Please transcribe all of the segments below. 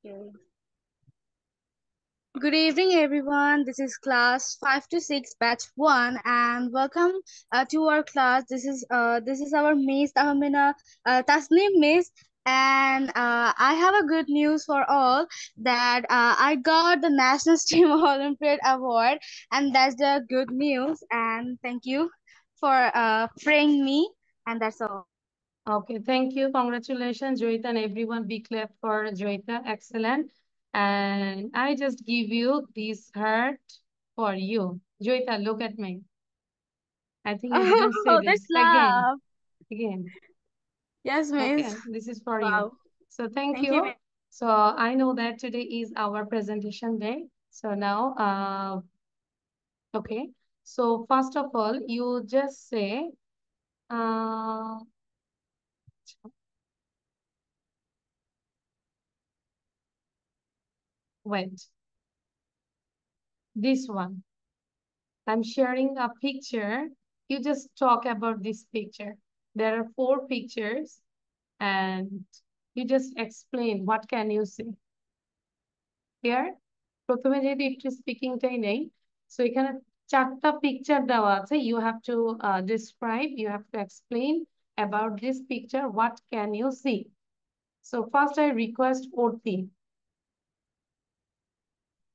Okay. Good evening, everyone. This is class 5 to 6, batch 1, and welcome to our class. This is our Miss Ahmina Tasneem Miss, and I have a good news for all that I got the National STEAM Olympiad Award, and that's the good news. And thank you for praying me, and that's all. Okay, thank you. Congratulations, Joita, and everyone. Big clap for Joita. Excellent. And I just give you this heart for you. Joita, look at me. I think you didn't say Oh, that's this. Again, love. again. Yes, Miss. Okay, this is for you. Wow. So thank Thank you, you. Miss. So I know that today is our presentation day. So now, okay. So first of all, you just say, uh, wait, this one. I'm sharing a picture. You just talk about this picture. There are 4 pictures and you just explain what can you see. Here, প্রথমে যেহেতু একটু স্পিকিংটাই নেই, so এখানে 4টা picture দেওয়া আছে. You have to describe, you have to explain about this picture, what can you see. So first I request Orti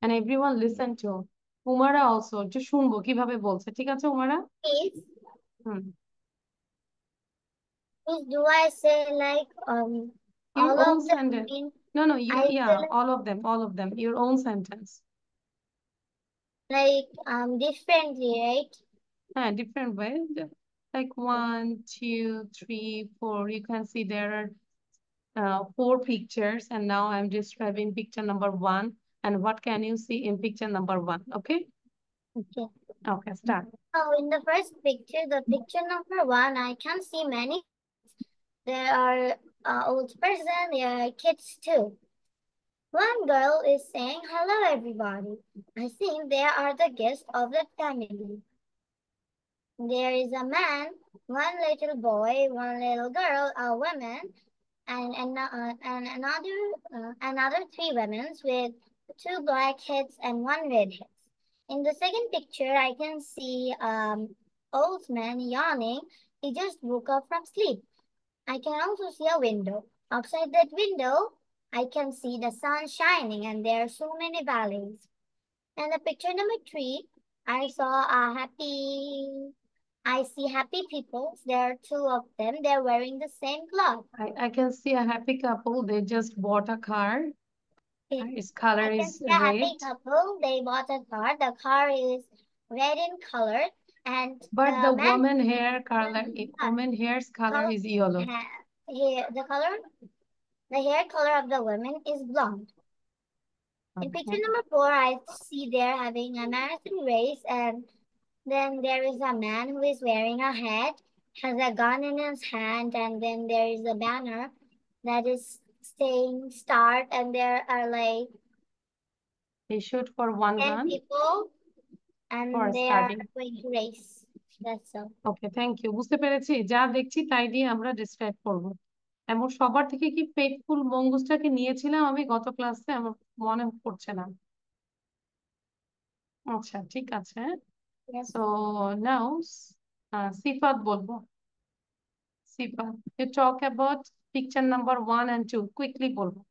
and everyone listen to Umara also, একটু শুনবো কিভাবে বলছে. ঠিক আছে উমারা? Please, hmm. do I say like Your all own of them sentence. in No, I yeah, feel all of them. Your own sentence. like differently, right? Yeah, different way. Like 1, 2, 3, 4. You can see there are 4 pictures, and now I'm describing picture number 1. And what can you see in picture number 1? Okay. Okay. Okay, start. So in the first picture, the picture number 1, I can see many. There are old person, there are kids too. One girl is saying hello everybody. I think they are the guests of the family. There is a man, one little boy, one little girl, a woman, and another 3 women with 2 black heads and 1 red head. In the second picture, I can see old man yawning. He just woke up from sleep. I can also see a window. Outside that window, I can see the sun shining, and there are so many valleys. And the picture number 3, I saw a happy. I see happy people. There are 2 of them. They're wearing the same cloth. I can see a happy couple. They just bought a car. Its color I can is see a happy red. couple. They bought a car. The car is red in color, and But the man woman hair color, woman hair's color is yellow. the color, the hair color of the woman is blonde. In Okay. picture number 4, I see they're having a marathon race, and then there is a man who is wearing a hat, has a gun in his hand, and then there is a banner that is saying start, and there are like They shoot for 1 10 gun people, and for they are starting. going to race. That's all. Okay, thank you. বুঝতে পেরেছি, যা দেখছি তাই দিয়ে আমরা describe করব। এমন সবার থেকে কি ফেথফুল মঙ্গুসটাকে নিয়েছিলাম আমি গত ক্লাসে? আমার মনে পড়ছে না। আচ্ছা, ঠিক আছে। Yes. সো নাও সিফাত বলবো। সিফাত, you talk about picture number 1 and 2 quickly বলবো।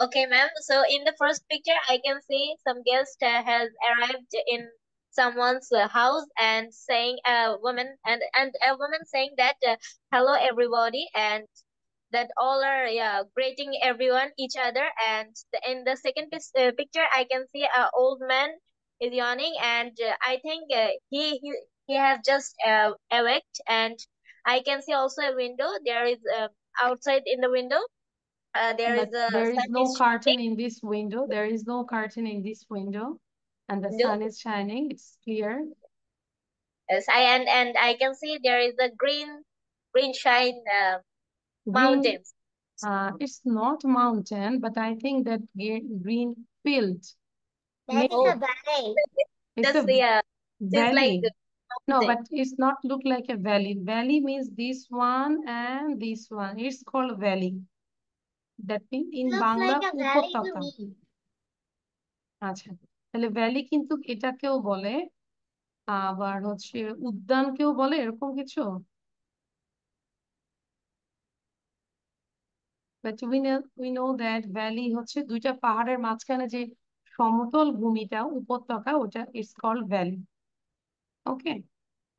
Okay, ma'am. So in the first picture, I can see some guest has arrived in someone's house and saying a woman saying that hello everybody, and that all are, yeah, greeting everyone each other. And in the second picture, I can see a old man is yawning, and I think he has just awake. And I can see also a window. There is outside in the window. There But is a there is sun no is curtain shining. in this window. There is no curtain in this window, and the No, sun is shining. It's clear. yes, and I can see there is a green shine Green, mountains. it's not mountain, but I think that green field. That is Oh, a ballet. It's that's a the seems like valley. No, mountain. but it's not look like a valley. Valley means this one and this one. It's called valley. That mean in Looks Bangla like a valley to উপত্যকা। me. আচ্ছা, তাহলে valley কিন্তু এটাকেও বলে, আবার হচ্ছে উদ্যানকেও বলে, এরকম কিছু। But we know that valley হচ্ছে দুইটা পাহাড়ের মাঝখানে যে সমতল ভূমিটা উপত্যকা, ওটা ইটস কল্ড ভ্যালি। ওকে,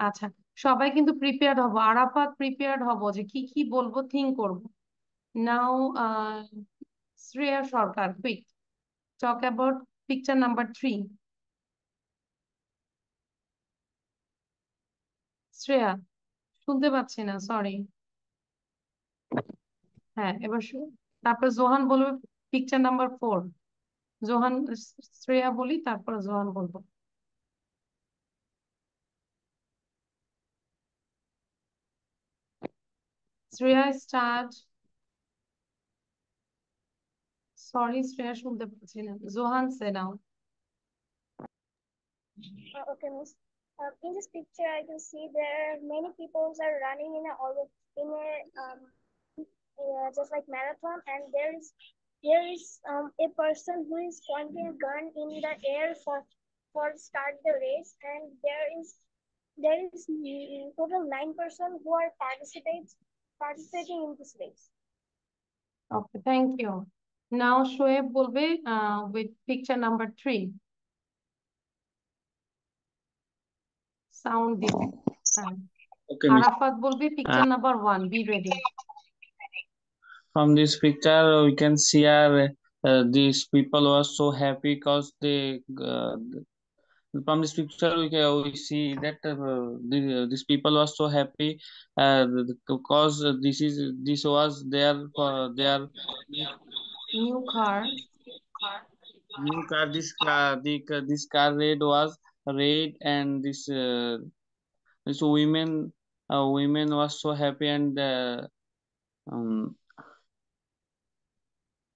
আচ্ছা, সবাই কিন্তু প্রিপেয়ার্ড হবো, আরাফাত প্রিপেয়ার্ড হবো যে কি কি বলবো, থিঙ্ক করবো। Now Shreya Sarkar, quick talk about picture number 3। Shreya, শুনতে পাচ্ছি না, সরি। হ্যাঁ, এবার তারপর জোহান বলবে পিকচার নাম্বার 4। জোহান, শ্রেয়া বলি, তারপর জোহান বলবো। শ্রেয়া স্টার্ট। সরি শ্রেয়া, শুনতে পাচ্ছি না। Johan say now. Okay, Miss. In this picture, I can see there are many people are running in a just like marathon, and there is a person who is pointing a gun in the air for start the race, and there is total 9 person who are participating in this race. Okay, thank you. Now Shoaib বলবে with picture number 3. Sound দিবে। হ্যাঁ। Okay, Miss. Arafat বলবে picture number 1. Be ready. From this picture, we can see these people were so happy because from this picture we see that these people were so happy because this was their New car. new car. This car red was red, and this women was so happy, and um,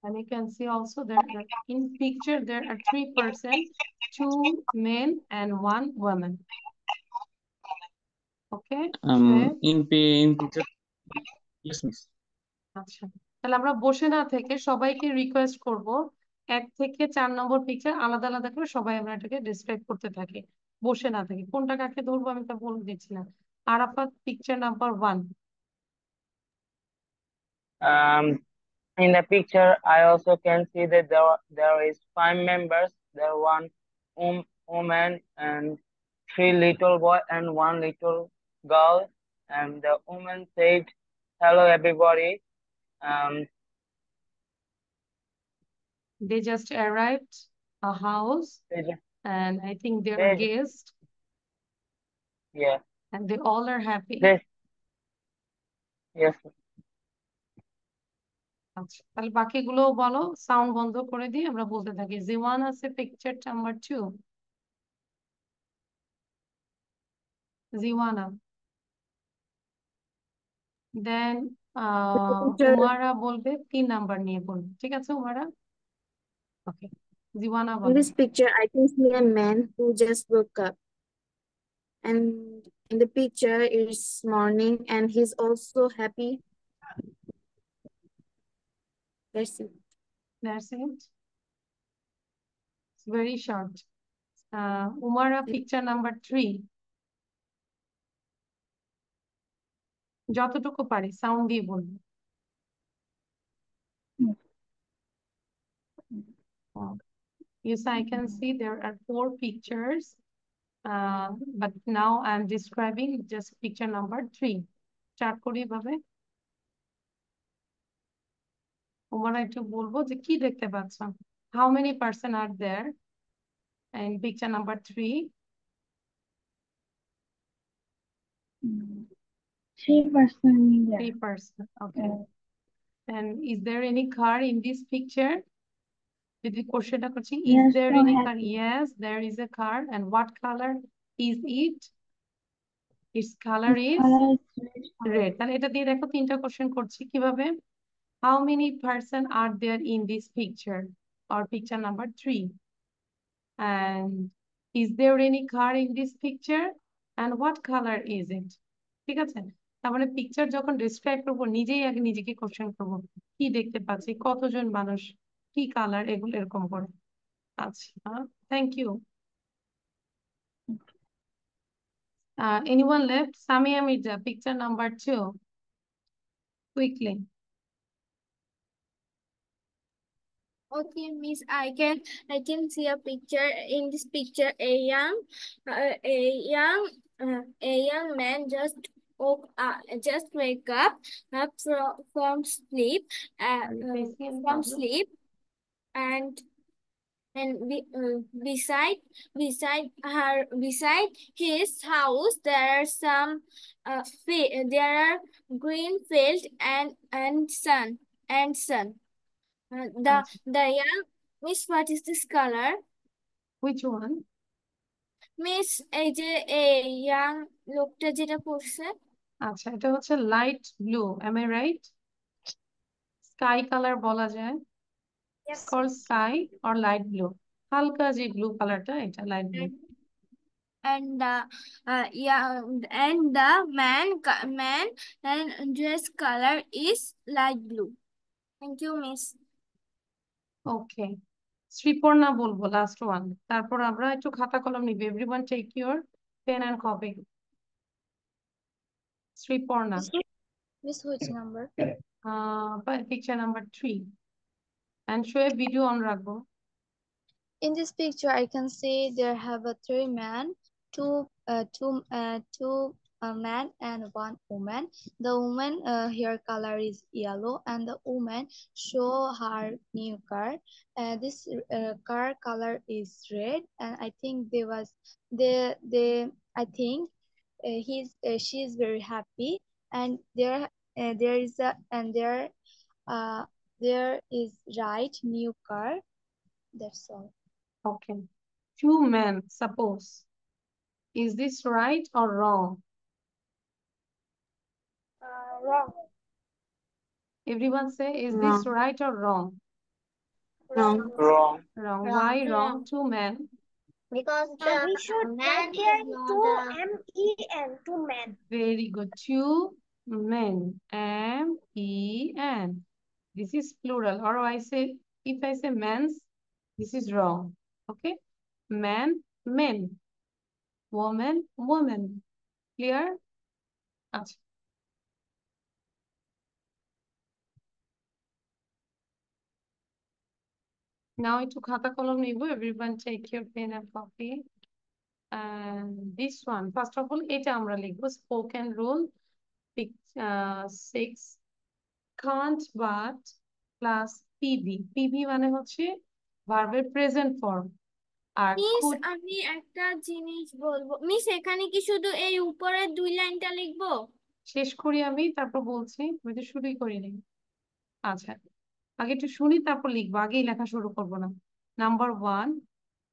And you can see also there in picture there are 3 persons, 2 men and 1 woman. Okay, Shoaib? in picture. Yes, Miss. আচ্ছা, তাহলে আমরা বসে না থেকে সবাইকে request করব 1 থেকে 4 নম্বর picture আলাদা আলাদা করে সবাই আমরা এটাকে ডিসক্রাইব করতে থাকি, বসে না থেকে। কোনটা কাকে ধরবো আমি তা বলে দিচ্ছি না। Arafat picture number 1। In the picture, I also can see that there is 5 members. There one woman and 3 little boy and 1 little girl. And the woman said, "Hello, everybody." Um, They just arrived a house they- and I think they are they- guests yeah, and they all are happy. yes. আচ্ছা, তাহলে বাকিগুলো বলো, sound বন্ধ করে দিয়ে আমরা বলতে থাকি। জিওয়ান আছে পিকচার নাম্বার 2। জিওয়ানা, দেন উমারা বলবে 3 নাম্বার নিয়ে বলবে, ঠিক আছে উমারা? ওকে, জিওয়ানা In বলো। this picture, I can see a man who just woke up. And in the picture, it's morning and he's also happy. That's it. That's it. It's very short. Umara, picture number 3. যতটুকু পারি sound দিয়ে বলবো। Yes, I can see there are 4 pictures, but now I'm describing just picture number 3. Start করি ভাবে। উমারা একটু বলবো যে কি দেখতে পাচ্ছ, how many person are there in picture number 3? 3% there. 3 person, okay. And is there any car in this picture? যদি কোশ্চেনটা করছি, is Yes, there so any car? happy. Yes, there is a car. And what color is it? Its color Its is color is red color. red. তাহলে এটা দিয়ে দেখো 3টা question করছি কিভাবে। How many person are there in this picture or picture number 3? And is there any car in this picture? And what color is it? ঠিক আছে, তার মানে পিকচার যখন ডিসক্রাইব করবো নিজেই আগে নিজেকে কোশ্চেন করবো কি দেখতে পাচ্ছি, কতজন মানুষ, কি কালার, এগুলো এরকম করে। আচ্ছা, thank you. Anyone left? Samia Mirza, picture number 2. Quickly. Okay, Miss, I can see a picture. In this picture, a young man just wake up from sleep, Are you facing any from problem? sleep, and beside his house there are some there are green field and sun. The young Miss, what is this color? Which one? Miss, এই যে young লোকটা যেটা পড়ছে। আচ্ছা, এটা হচ্ছে light blue, am I right? Sky colour বলা যায়, Yes. called sky or light blue. হালকা যে ব্লু কালারটা, এটা light blue. And the man and dress color is light blue. Thank you, Miss. Okay, Sriparna বলবো লাস্ট ওয়ান, তারপর আমরা একটু খাতা কলম নিব। Everyone take your pen and copy. Sriparna, Miss, which number? Picture number 3, and show a video on রাখবো। In this picture, I can see there have a three men, two man and one woman. The woman hair color is yellow, and the woman show her new car. This car color is red, and I think I think she is very happy, and there is a and there is right new car. That's all. Okay, two men, suppose. Is this right or wrong? Wrong. Everyone say, is Wrong. this right or wrong? Wrong. Wrong. Wrong. Wrong. Why wrong? Wrong. Two men. Because We the should man write here is not two the men, two men. Very good. Two men. M-E-N. This is plural. Or if I say men's, this is wrong. Okay? Man, men. Woman, woman. Clear? আচ্ছা। Now একটু খাতা কলম নিব। Everyone take your pen and copy. And this one, first of all, এটা আমরা লিখবো spoken rule 6, can't but plus PV. PV মানে হচ্ছে ভার্বের প্রেজেন্ট ফর্ম। আর মিস, could, আমি একটা জিনিস বলবো। মিস, এখানে কি শুধু এই উপরের দুই লাইনটা লিখবো? শেষ করি আমি, তারপর বলছি। আমি তো শুরুই করিনি। আচ্ছা, আগে একটু শুনি, তারপর লিখবো, আগেই লেখা শুরু করবো না। Number 1,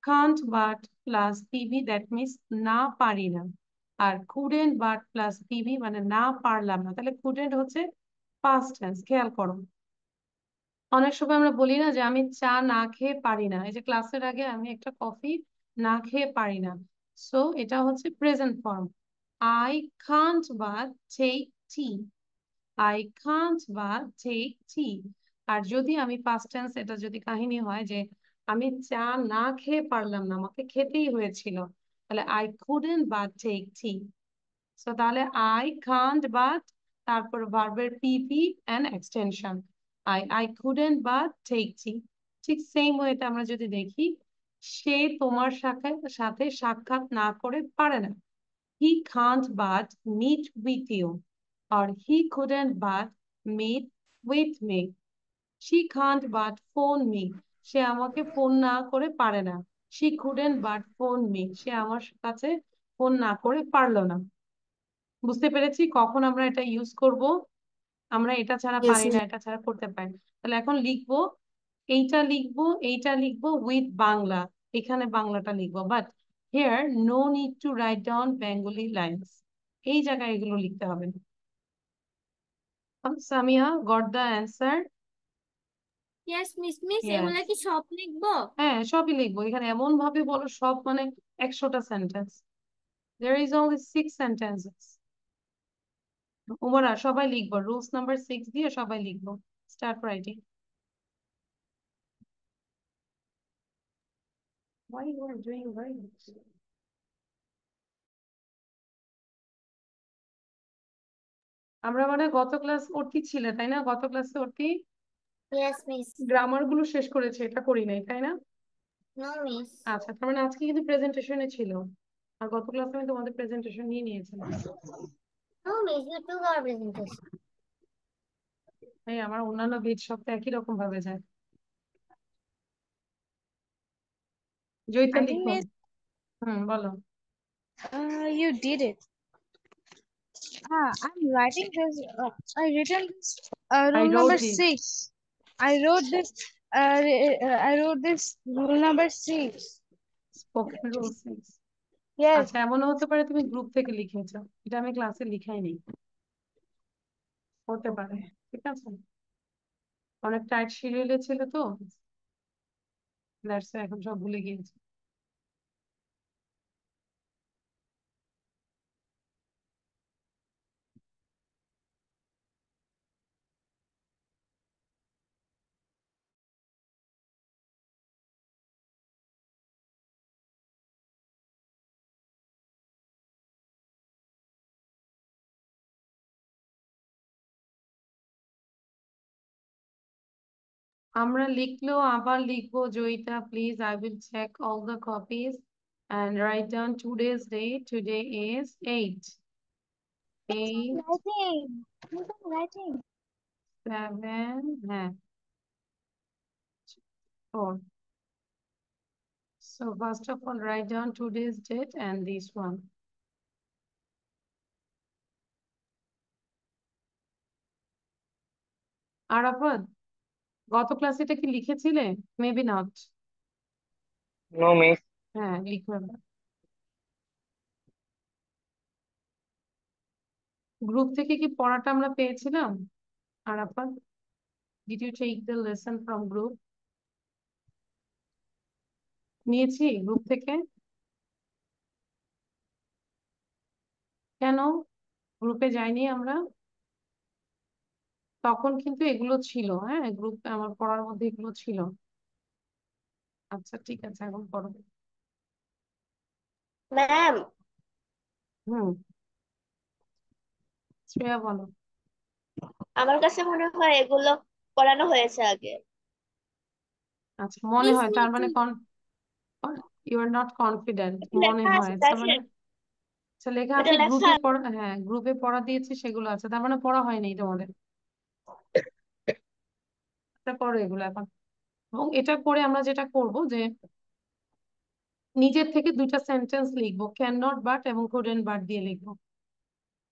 can't but plus PV, that means না পারি না। আর couldn't but plus PV মানে না পারলাম না। তাহলে couldn't হচ্ছে past tense, খেয়াল করো। অনেক সময় আমরা বলি না যে আমি চা না খেয়ে পারি না, এই যে ক্লাসের আগে আমি একটা কফি না খেয়ে পারি না, সো এটা হচ্ছে present form. I can't but take tea. I can't but take tea. আর যদি আমি past tense, এটা যদি কাহিনী হয় যে আমি চা না খেয়ে পারলাম না, আমাকে খেতেই হয়েছিল, তাহলে I couldn't but take tea. So তাহলে I can't but, তারপর ভার্বের PP and extension. I couldn't but take tea. ঠিক সেম ওয়েতে আমরা যদি দেখি, সে তোমার সাথে সাক্ষাৎ না করে পারে না। He can't but meet with you. Or he couldn't but meet with me. She can't but phone me. সে আমাকে ফোন না করে পারে না। She couldn't but phone me. সে আমার কাছে ফোন না করে পারলো না। বুঝতে পেরেছি কখন আমরা এটা ইউজ করব? আমরা এটা ছাড়া Yes, পারি না, এটা ছাড়া করতে পারি না। তাহলে এখন লিখবো, এইটা লিখবো উইথ বাংলা, এখানে বাংলাটা লিখবো, but here no need to write down Bengali lines. এই জায়গায় এগুলো লিখতে হবে না। Samia, got the answer? Yes miss. Miss, Yes. এগুলা কি সব লিখবো? হ্যাঁ, সবই লিখবো। এখানে এমন ভাবে বলো সব মানে 100টা sentence. There is only 6 sentences. উমরা সবাই লিখবো, রুলস নাম্বার 6 দিয়ে সবাই লিখবো। Start writing. Why you are doing right? আমরা মানে গত ক্লাস অর্থী ছিলে, তাই না? গত ক্লাসে অর্থী Yes, miss. গ্রামার গুলো শেষ করেছে, এটা করি নাই, তাই না? No, miss. আচ্ছা, তার মানে আজকে কিন্তু প্রেজেন্টেশনে ছিল, আর গত ক্লাসে আমি তোমাদের প্রেজেন্টেশন নিয়ে নিয়েছিলাম। No, miss, you took our presentation. এই আমার অন্যান্য বেদ সব তো একই রকম ভাবে যায়। জয়িতা I think, লিখো। Miss, বলো। you did it. I'm writing this. I written this I rule wrote number this. 6. I wrote this. I wrote this rule number 6. Spoken rule 6। Yes. আচ্ছা, এমনও হতে পারে তুমি গ্রুপ থেকে লিখেছো, এটা আমি ক্লাসে লিখাই নেই, হতে পারে। ঠিক আছে, অনেক টাইট শিডিউলে ছিল তো, দ্যাটস এখন সব ভুলে গিয়েছি। আমরা লিখলেও আবার লিখবো Joyita, please. I will check all the copies and write down today's date. Today is 8. 8, Writing. Writing. 7, হ্যাঁ, 4. So first of all, write down today's date and this one. Arafat, গত ক্লাসে এটা কি লিখেছিলে? Maybe not. No, miss. হ্যাঁ, লিখবে। Group থেকে কি পড়াটা আমরা পেয়েছিলাম? Arafat, did you take the lesson from group? নিয়েছি গ্রুপ থেকে। কেন গ্রুপে যাইনি আমরা? তখন কিন্তু এগুলো ছিল, হ্যাঁ, গ্রুপে আমার পড়ার মধ্যে এগুলো ছিল। আচ্ছা ঠিক আছে, এখন পড়ো। ম্যাম, হুম, শ্রেয়া বলো। আমার কাছে মনে হয় এগুলো পড়ানো হয়েছে আগে। আচ্ছা, মনে Miss, হয়, me তার মানে too. You are not confident, এটা মনে লেখা হয় আছে তার মানে। দেখেন, আচ্ছা, লেখা এটা আছে লেখা গ্রুপে আছে। পড়া, হ্যাঁ গ্রুপে পড়া দিয়েছে, সেগুলো আছে, তার মানে পড়া হয়নি তোমাদের। এটা করো এগুলো এখন। এবং এটা করে আমরা যেটা করব যে নিজের থেকে দুইটা সেন্টেন্স লিখবো, ক্যান নট বাট এবং কুডেন্ট বাট দিয়ে লিখবো।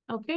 ওকে।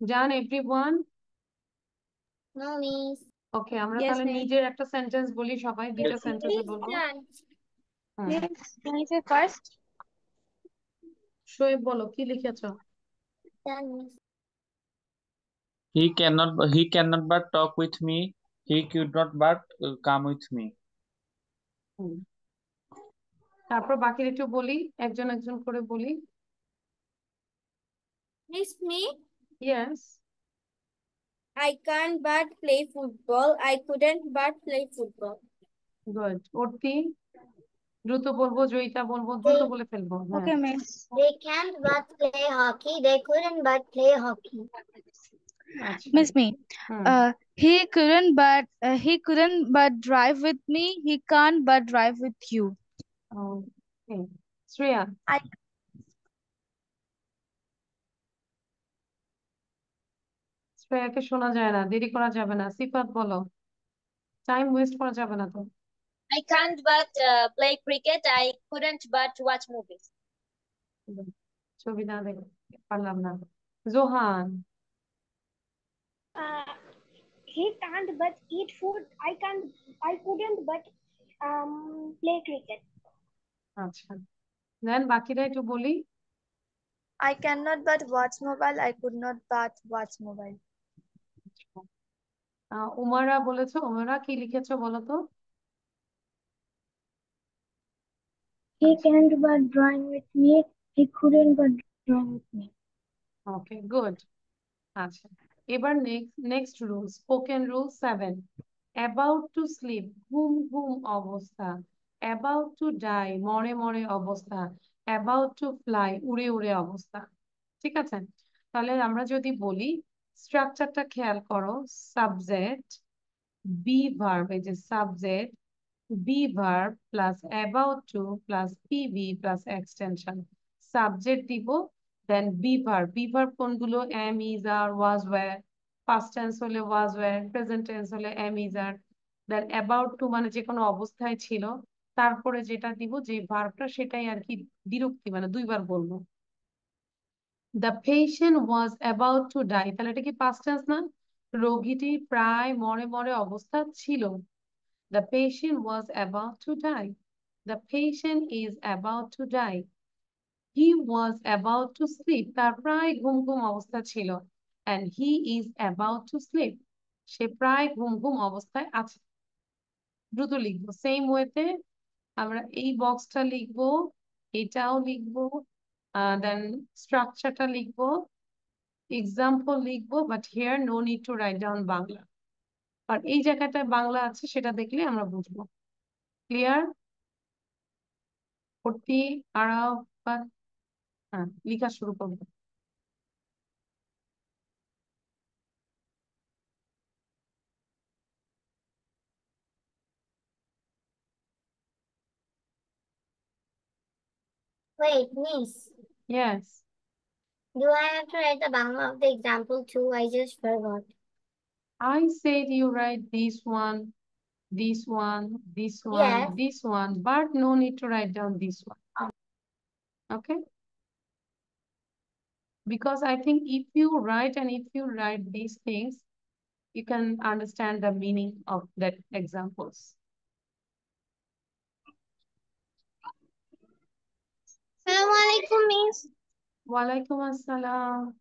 Done, everyone? No, miss. ওকে, আমরা Yes, তাহলে miss. নিজের একটা সেন্টেন্স বলি, সবাই দুইটা সেন্টেন্সে Miss, বলবো। done. Hmm, Miss, can I say first? Shoaib বলো কি লিখেছো? Done, miss. He cannot but talk with me. He could not but come with me. হুম, তারপর বাকির একটু বলি, একজন একজন করে বলি। Miss me, yes, I can't but play football. I couldn't but play football. Good. Arti দ্রুত বলবো, জয়িতা বলবো, দ্রুত বলে ফেলবো। হ্যাঁ, Okay, miss. They can't but play hockey. They couldn't but play hockey. আচ্ছা, Miss me. Hmm, He couldn't but drive with me. He can't but drive with you. Okay. Shreya, I শ্রেয়াকে শোনা যায় না, দেরি করা যাবে না। সিফাত বলো, টাইম ওয়েস্ট করা যাবে না তো। I can't but play cricket. I couldn't but watch movies. ছবি না দেখে পারলাম না। Johan, He can't but eat food. I couldn't but play cricket. আচ্ছা, দেন বাকিরা একটু বলি। I cannot but watch mobile. I could not but watch mobile. উমারা বলেছো, উমারা কি লিখেছো বলো তো? He can't but join with me. He couldn't but join with me. Okay, good. আচ্ছা, এবার next rule, spoken rule 7। About to sleep, ঘুম ঘুম অবস্থা। অ্যাবাউট টু ডাই, মরে মরে অবস্থা। অ্যাবাউট টু ফ্লাই, উড়ে উড়ে অবস্থা। ঠিক আছে, তাহলে আমরা যদি বলি, স্ট্রাকচারটা খেয়াল করো। সাবজেক্ট, বি ভার্ব, এই যে subject, be verb plus about to plus PB plus extension. Subject দিব, then be verb. Be verb কোনগুলো? Am, is, are, was, were. Past tense হলে ওয়াজ, ওয়্যার। প্রেজেন্ট টেন্স হলে am, is, are. Then about to মানে যে কোনো অবস্থায় ছিল, তারপরে যেটা দিব, যে ভার্বটা, সেটাই আর কি বিরক্তি, মানে দুইবার বলবো। The patient was about to die, তাহলে এটা কি পাস্ট টেন্স না? রোগীটি প্রায় মরে মরে অবস্থা ছিল। The patient was about to die. The patient is about to die. He was about to sleep. তার প্রায় ঘুম ঘুম অবস্থা ছিল। And he is about to sleep. সে প্রায় ঘুম ঘুম অবস্থায় আছে। দ্রুত লিখবো, সেম ওয়েতে আমরা এই বক্সটা লিখবো, এটাও লিখবো, দেন স্ট্রাকচারটা লিখবো, এক্সাম্পল লিখবো, but here no need to write down Bangla. আর এই জায়গাটায় বাংলা আছে, সেটা দেখলে আমরা বুঝবো। ক্লিয়ার? ভর্তি, আরাফাত, হ্যাঁ, লেখা শুরু করবো। Wait, miss. Yes, Do I have to write the Bangla of the example too? I just forgot. I said you write this one, this one, this one, Yes. this one, but no need to write down this one. Okay? Because I think if you write and if you write these things, you can understand the meaning of that examples. Assalamualaikum, miss. Walaikum assalam.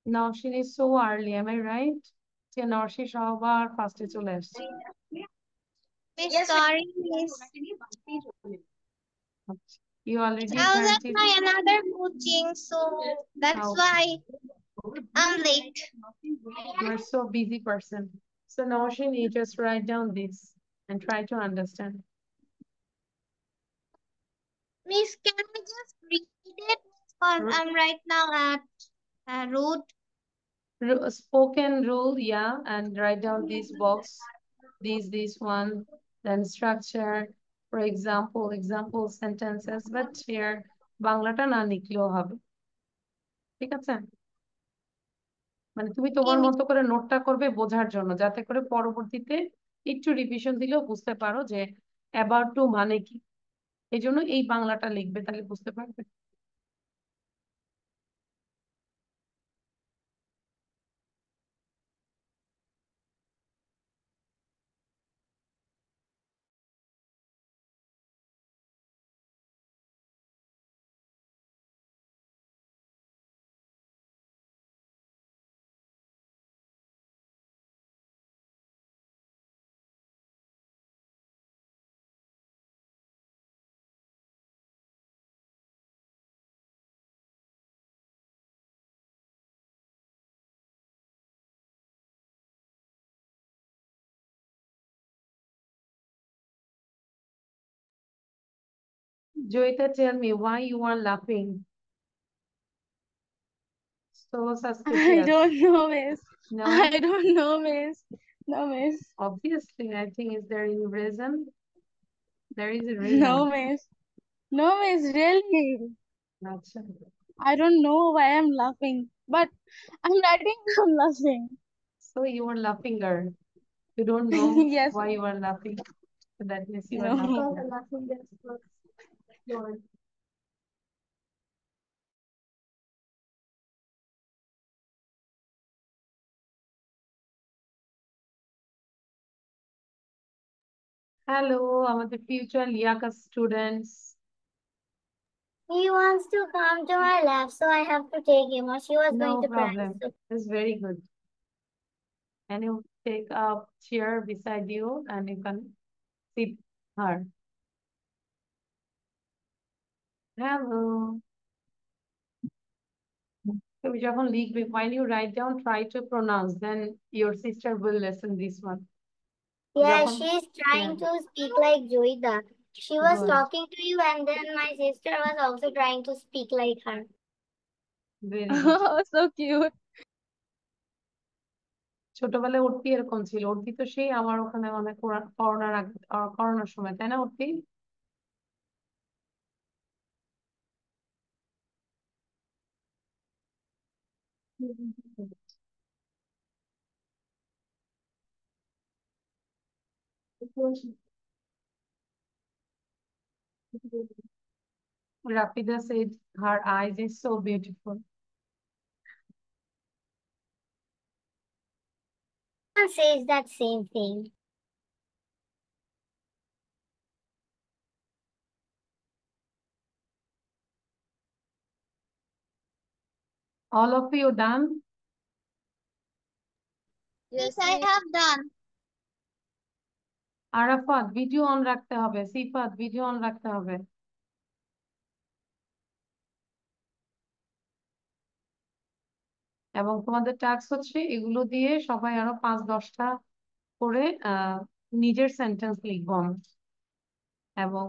Naushin is so early, am I right? যে নরসি সবার ফার্স্টে চলে আসছে। Miss, sorry, miss. You already I was at granted. my another coaching, so that's Oh. why I'm late. You are so busy person. So Naushin, you just write down this and try to understand. Miss, can I just read it? I'm right now at root. Spoken rule, yeah, and write down this box, this one, then structure, for example sentences, but here বাংলাটা না লিখলেও হবে, ঠিক আছে? মানে তুমি তোমার মতো করে নোটটা করবে বোঝার জন্য, যাতে করে পরবর্তীতে একটু রিভিশন দিলেও বুঝতে পারো যে অ্যাবাউট টু মানে কি। এই জন্য এই বাংলাটা লিখবে, তাহলে বুঝতে পারবে। Joyita, tell me why you are laughing so I suspicious. don't know, miss. No, I don't know, miss. No, miss. obviously, I think is there any reason? There is a No, reason. miss. No, miss, really. Gotcha. I don't know why I'm laughing, but I'm writing I'm laughing. So you are laughing, girl. You don't know Yes. why you are laughing. So that means you are No. laughing. Hello, আমাদের future Liaquat students. He wants to come to my lab, so I have to take him, or she was No going to cry. problem. It's very good. And you take a chair beside you and you can sit her. Hello. তুমি যখন লিখবে, while you write down, try to pronounce, then your sister will listen this one. Yeah, যখন- she's trying Yeah. to speak like Joyita. She was Good. talking to you, and then my sister was also trying to speak like her. Very good. Oh, so cute. ছোটবেলায় উর্তি এরকম ছিল। উর্তি তো সেই আমার ওখানে অনেক করোনার আগে করোনার সময়, তাই না উর্তি? Rafida said her eyes is so beautiful. Everyone says that same thing. All of you done? Yes, I have done. Arafat video on রাখতে হবে, সিফাত ভিডিও অন রাখতে হবে। এবং তোমাদের টাস্ক হচ্ছে এগুলো দিয়ে সবাই আরো 5-10টা করে নিজের সেন্টেন্স লিখবো আমরা। এবং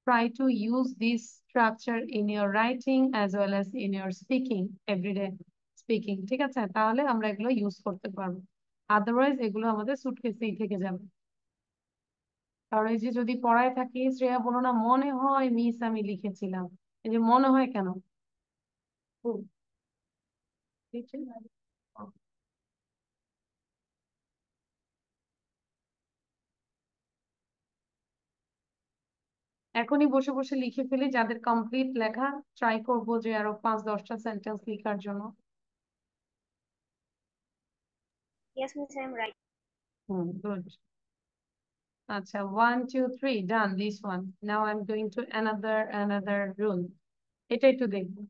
try to use this structure in your writing as well as in your speaking, everyday speaking, ঠিক আছে? তাহলে আমরা এগুলো ইউজ করতে পারবো, আদারওয়াইজ এগুলো আমাদের সুটকেসেই থেকে যাবে। কারণ এই যে যদি পড়ায় থাকি, শ্রেয়া বলো না মনে হয় মিস আমি লিখেছিলাম, এই যে মনে হয় কেন? হুম। এখনই বসে বসে লিখে ফেলি, যাদের কমপ্লিট লেখা ট্রাই করবো যে আরো 5-10টা সেন্টেন্স লেখার জন্য। Yes, miss, I'm right. Good. আচ্ছা 1 2 3 done this one. Now I'm going to another rule. এটা একটু দেখবো।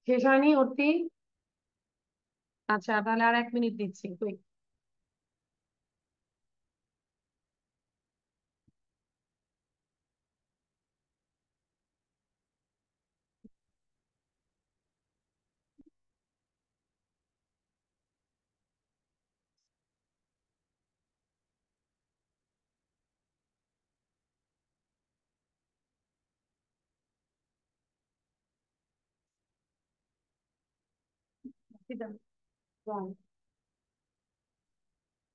শেষ হয়নি অতি? আচ্ছা তাহলে আর 1 মিনিট দিচ্ছি, কুইক। Wrong.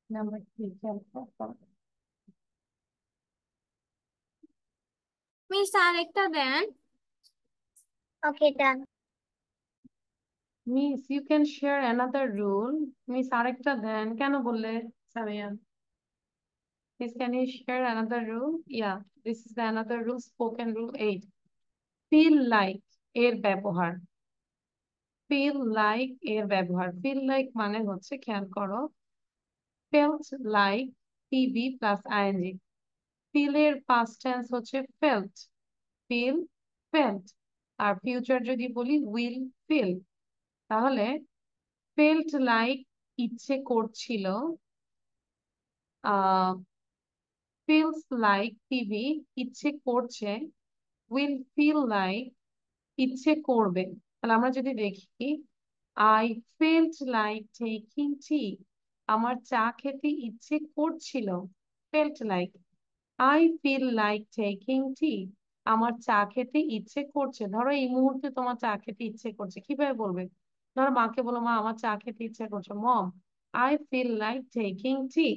Number 3. মিস আরেকটা দেন। Okay, done. Miss, you can share another rule. Miss, আরেকটা দেন কেন বললে Samia? Miss, can you share another rule? Yeah, this is the another rule, spoken rule 8. Feel like এর ব্যবহার। Feel like এর ব্যবহার। Feel like মানে হচ্ছে, খেয়াল করো, felt like PV plus ing. Feel এর past tense হচ্ছে felt. Feel, felt. আর future যদি বলি will, feel. তাহলে felt like ইচ্ছে করছিল, feels like পিবি ইচ্ছে করছে, will feel like ইচ্ছে করবে। তাহলে আমরা যদি দেখি, I felt like taking tea. আমার চা খেতে ইচ্ছে করছিল, felt like. I feel like taking tea. আমার চা খেতে ইচ্ছে করছে। ধরো এই মুহূর্তে তোমার চা খেতে ইচ্ছে করছে, কিভাবে বলবে? ধরো মাকে বলো, মা আমার চা খেতে ইচ্ছে করছে, মম I feel like taking tea.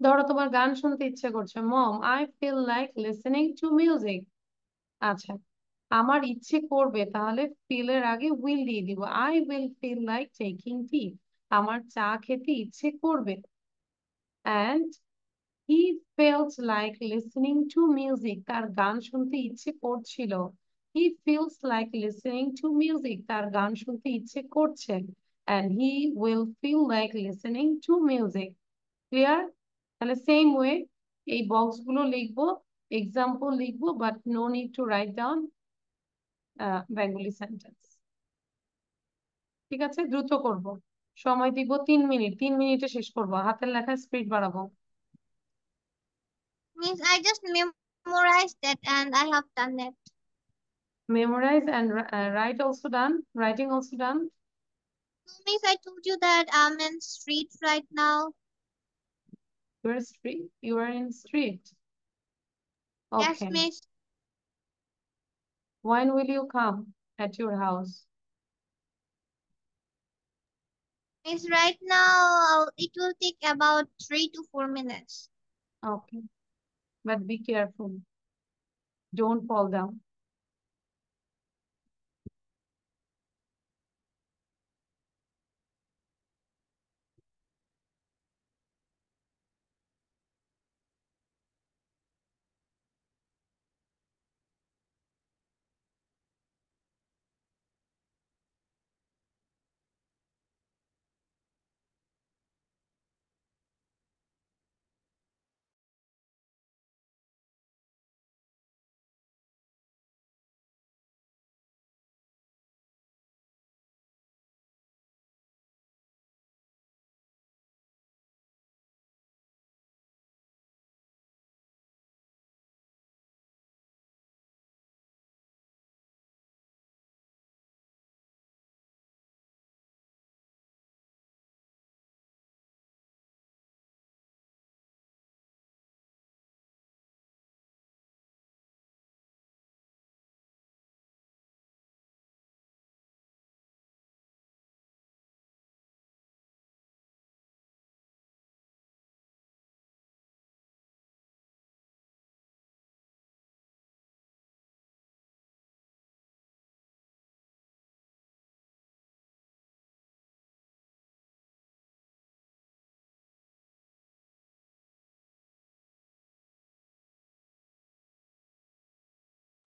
ধরো তোমার গান শুনতে ইচ্ছে করছে, মম I feel like listening to music. আচ্ছা, আমার ইচ্ছে করবে, তাহলে ফিল এর আগে উইল দিয়ে দিব, I will feel like taking tea. আমার চা খেতে ইচ্ছে করবে। And he felt like listening to music. তার গান শুনতে ইচ্ছে করছিল। He feels like listening to music. তার গান শুনতে ইচ্ছে করছে। And he will feel like listening to music. Clear? তাহলে সেম ওয়ে এই বক্স গুলো লিখবো, এক্সাম্পল লিখবো, but no need to write down Bengali sentence. ঠিক আছে, দ্রুত করব, সময় দিব 3 মিনিট, 3 মিনিটে শেষ করবো, হাতের লেখার স্পিড বাড়াবো। Miss, I just memorized that and I have done it. Memorize and write also done, writing also done. No, Miss, I told you that I'm in street right now. You are in street. Yes, Okay. Miss. When will you come at your house? Miss, right now it will take about 3 to 4 minutes. Okay, but be careful, don't fall down.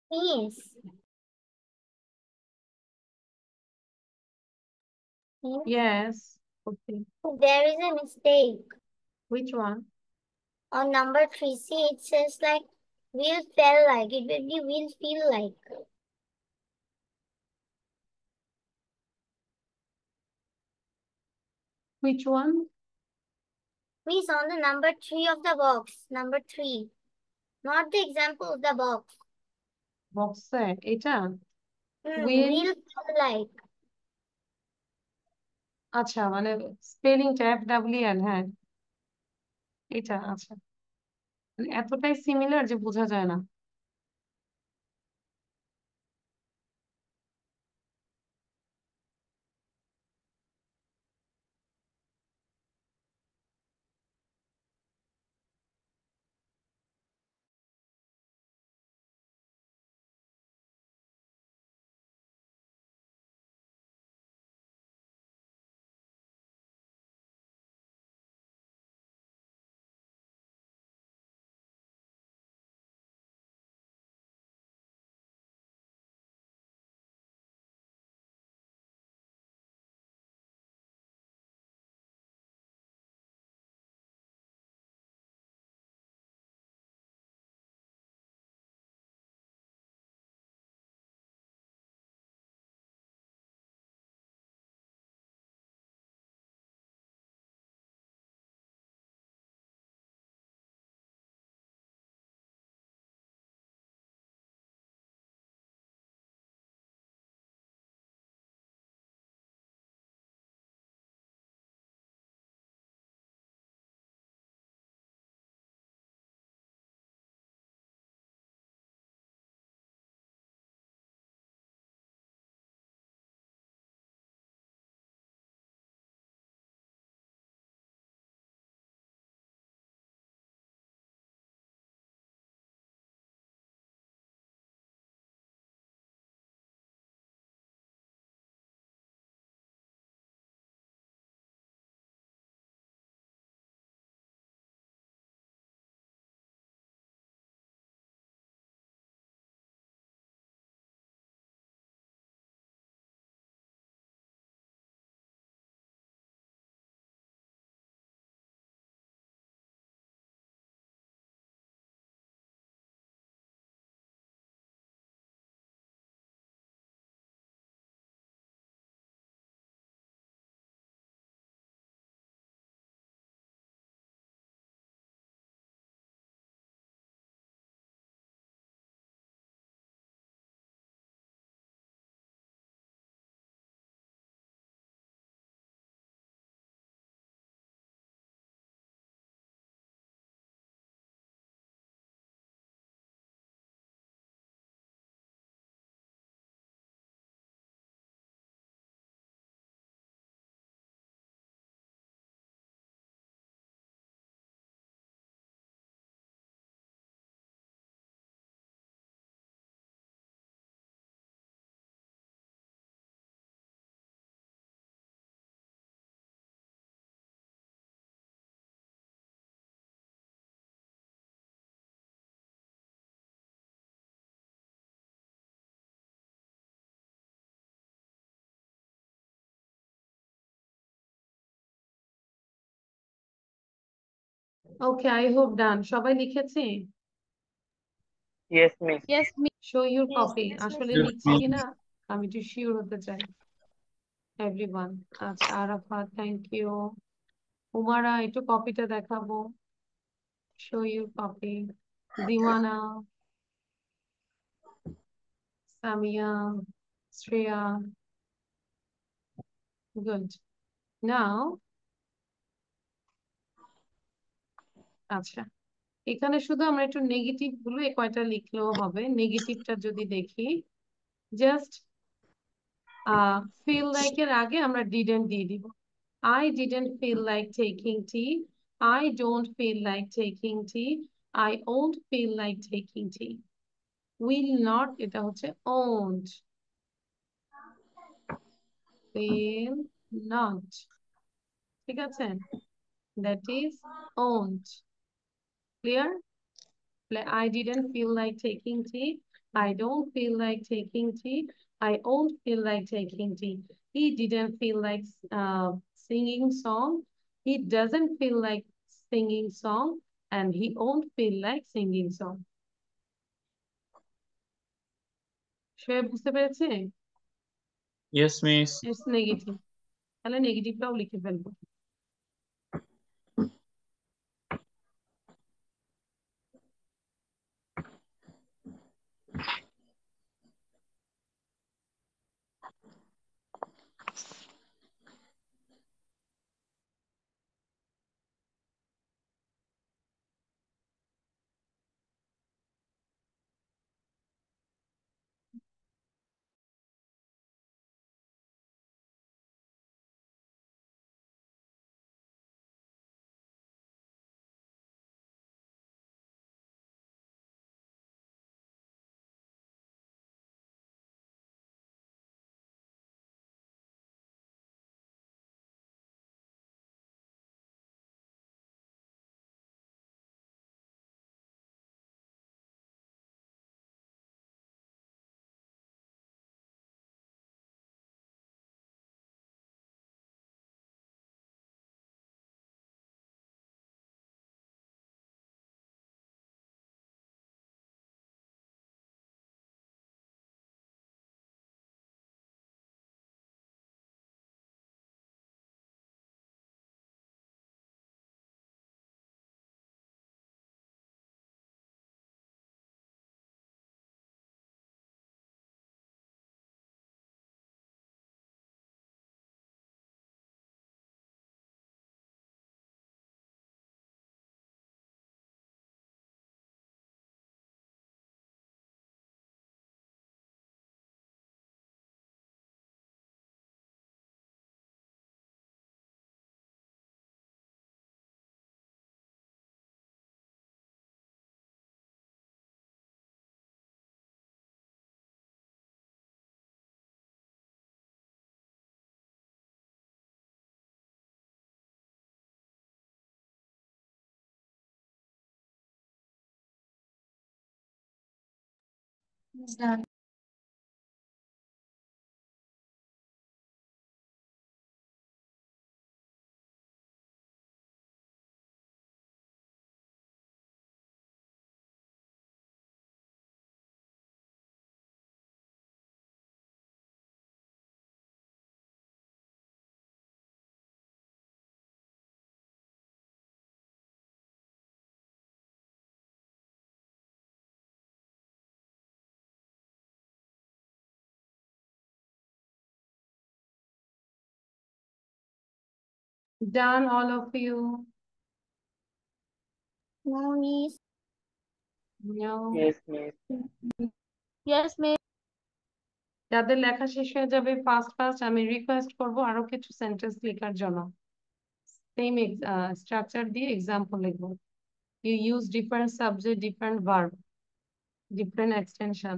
Yes. Yes. Okay. There is a mistake. Which one? On number 3C, it says like will feel like. It will be will feel like. Which one? Please on the number 3 of the box. Number 3. Not the example of the box. Box এটা Will will, feel like. আচ্ছা মানে স্পেলিংটা FWL, হ্যাঁ এটা, আচ্ছা মানে এতটাই similar যে বোঝা যায় না। Okay, I hope done. সবাই লিখেছি? Yes, miss. Yes, miss. Show your Yes, copy. yes, আসলে Yes, লিখছি miss. কিনা আমি একটু শিওর হতে চাই। Everyone. আচ্ছা, আরাফাত, thank you. উমারা, একটু কপিটা দেখাবো। Show your copy. Diwana, Samia, Shreya. Good. Now, আচ্ছা, এখানে শুধু আমরা একটু নেগেটিভ গুলো এই কয়টা লিখলেও হবে। নেগেটিভটা যদি দেখি, জাস্ট feel like এর আগে আমরা didn't দিয়ে দিব। I didn't feel like taking tea. I don't feel like taking tea. I won't feel like taking tea. Will not, এটা হচ্ছে won't. Will not. ঠিক আছে? That is won't. Clear? I didn't feel like taking tea. I don't feel like taking tea. I won't feel like taking tea. He didn't feel like singing song. He doesn't feel like singing song. And he won't feel like singing song. সে বুঝতে পেরেছে? Yes, miss. It's negative. তাহলে নেগেটিভটাও লিখে ফেলবো। Done. Done, all of you? No, miss. No. Yes, miss. Yes, miss. যাদের লেখা শেষ হয়ে যাবে ফাস্ট ফাস্ট আমি রিকোয়েস্ট করবো আরো কিছু সেন্টেন্স লেখার জন্য। সেম স্ট্রাকচার দিয়ে এক্সাম্পল লিখবো। You use different subject, different verb, different extension.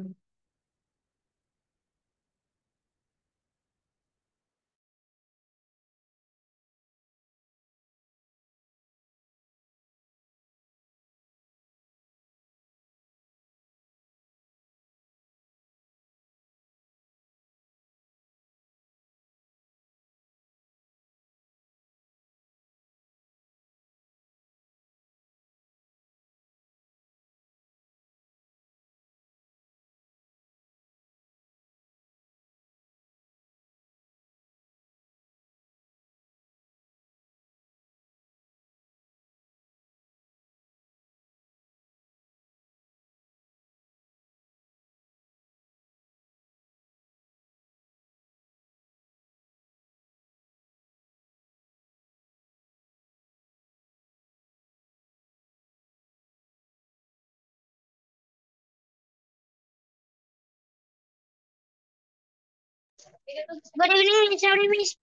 Good evening, sorry, Miss.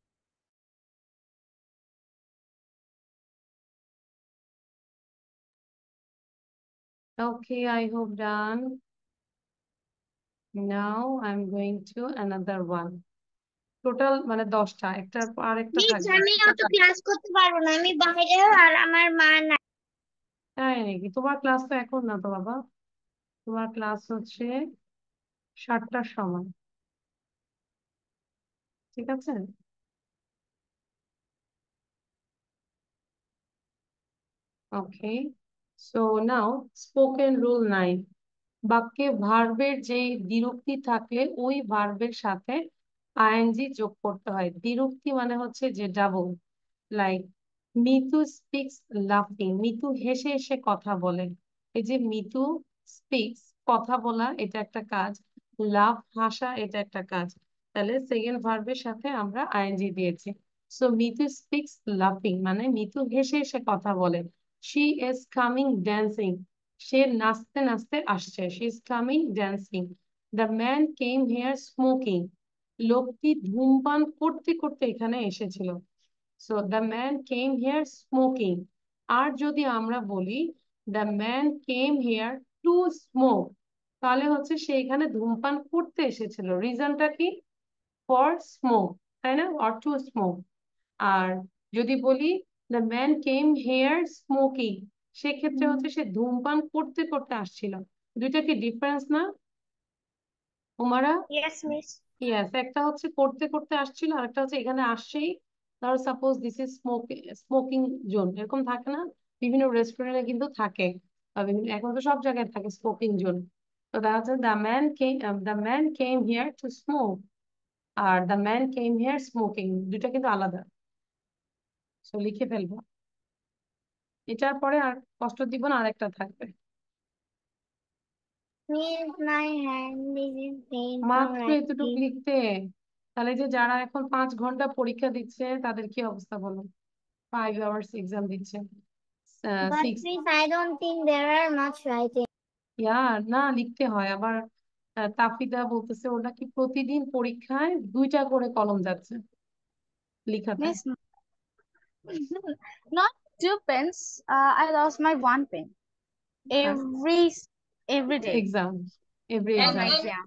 Okay, I hope done. Now I'm going to another one. Total মানে 10টা, একটার পর আরেকটা মিস থাকবে। আমি অত ক্লাস করতে পারবো না, আমি বাইরে আর আমার মা না। তাই নাকি? তোমার ক্লাস তো এখন না তো বাবা, তোমার ক্লাস হচ্ছে 7টার সময়, ঠিক আছে? ওকে, সো নাও স্পোকেন রুল 9, বাক্যে ভার্বের যে দ্বিরুক্তি থাকলে ওই ভার্বের সাথে আইএনজি যোগ করতে হয়। দ্বিরুক্তি মানে হচ্ছে যে ডাবল, লাইক মিতু স্পিক্স লাফিং, মিতু হেসে হেসে কথা বলে। এই যে মিতু স্পিক্স কথা বলা, এটা একটা কাজ, লাভ হাসা, এটা একটা কাজ। তাহলে সেকেন্ড ভার্বের সাথে আমরা আইএনজি দিয়েছি। সো মিতু স্পিক্স লাফিং মানে মিতু হেসে হেসে কথা বলে। শি ইজ কামিং ড্যান্সিং, সে নাচতে নাচতে আসছে। She is coming dancing. The man came here smoking, লোকটি ধূমপান করতে করতে এখানে এসেছিল। So the man came here smoking. আর যদি আমরা বলি the man came here to smoke, তাহলে হচ্ছে সে এখানে ধূমপান করতে এসেছিল। রিজনটা কি? ফর স্মোক, তাই না? Or to smoke. আর যদি বলি the man came here smoking, সেক্ষেত্রে হচ্ছে সে ধূমপান করতে করতে আসছিল। দুইটা কি ডিফারেন্স না উমারা? Yes, Miss. ইয়েস, একটা হচ্ছে করতে করতে আসছিল, আর একটা হচ্ছে এখানে আসছেই। ধরো suppose this is smoking zone, এরকম থাকে না? বিভিন্ন রেস্টুরেন্টে কিন্তু থাকে, বা এখন তো সব জায়গায় থাকে স্মোকিং জোন। তো দেখা যাচ্ছে the man came here to smoke are the man came here smoking, দুইটা কিন্তু আলাদা। সো লিখে ফেলবো, এটার পরে আর কষ্ট দিব না, আরেকটা থাকবে। Miss, my hand is in pain from মাত্র এতটুকু writing. লিখতে? তাহলে যে যারা এখন 5 ঘন্টা পরীক্ষা দিচ্ছে তাদের কি অবস্থা বলো? 5 hours এক্সাম দিচ্ছে। But 6 Miss, I don't think there are much writing. ইয়ার না, লিখতে হয় আবার। তাফিদা বলতেছে ওর নাকি প্রতিদিন পরীক্ষায় 2টা করে কলম যাচ্ছে লিখাতে। Miss, not 2 pens. I lost my 1 pen every every day exam, every for And my exam. and exam.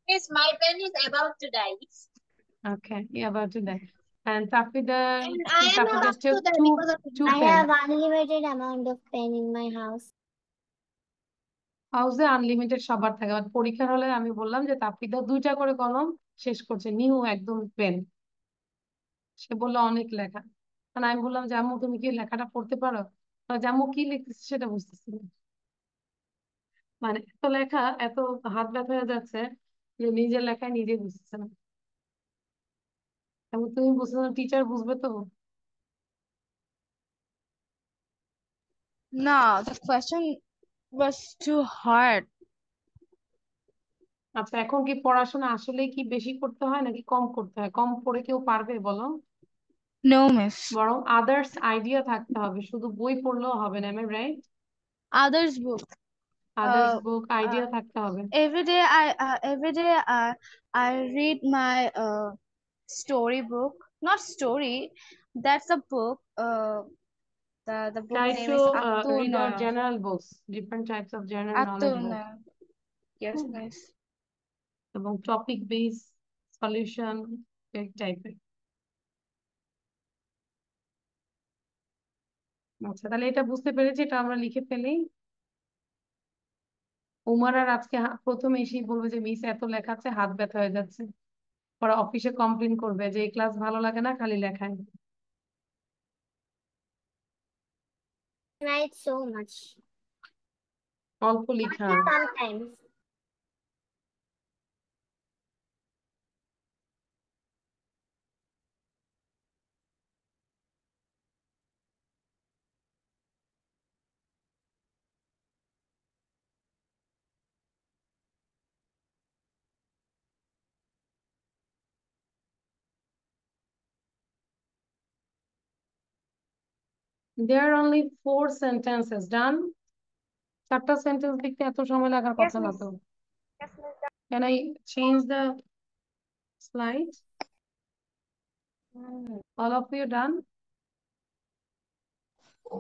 Miss, my pen is about to die. Okay, about to that. And Tafida, And I am Tafida about still to that two because of two I pen. have unlimited amount of pen in my house. হাউসে unlimited সবার থাকে, but পরীক্ষার হলে আমি বললাম যে তাফিদা 2টা করে কলম শেষ করছে, নিউ একদম পেন। সে বললো অনেক লেখা, কারণ আমি বললাম যে আম্মু তুমি কি লেখাটা পড়তে পারো? যে আম্মু কি লিখতেছে সেটা বুঝতেছি না। মানে এত লেখা, এত হাত ব্যথা হয়ে যাচ্ছে যে নিজের লেখায় নিজে বুঝতেছে না। এবং তুমি বুঝতে না, টিচার বুঝবে তো? No, the question was too hard. আচ্ছা, এখন কি পড়াশোনা আসলে কি বেশি করতে হয় নাকি কম করতে হয়? কম পড়ে কেউ পারবে বলো? No, Miss. বরং আদার্স আইডিয়া থাকতে হবে, শুধু বই পড়লেও হবে না। আমি right? Others book. Others Uh, বুক uh, আইডিয়া থাকতে হবে। every day I read my story book. Not story. That's a book. The book Try name to is read Atuna. our general books, different types of general knowledge book, Atuna. Yes, Miss. এবং topic base solution এই টাইপের। আচ্ছা, তাহলে এটা বুঝতে পেরেছি, এটা আমরা লিখে ফেলি। উমার আর আজকে প্রথমে এসেই বলবে যে মিস এত লেখাচ্ছে হাত ব্যথা হয়ে যাচ্ছে, পরে অফিসে কমপ্লেন করবে যে এই ক্লাস ভালো লাগে না, খালি লেখায়। Write so much. অল্প লিখা। Sometimes. There are only 4 sentences done. 4টা সেন্টেন্স লিখতে এত সময় লাগার Yes, কথা না Miss. তো। Yes, Miss. Can I change the slide? All of you done?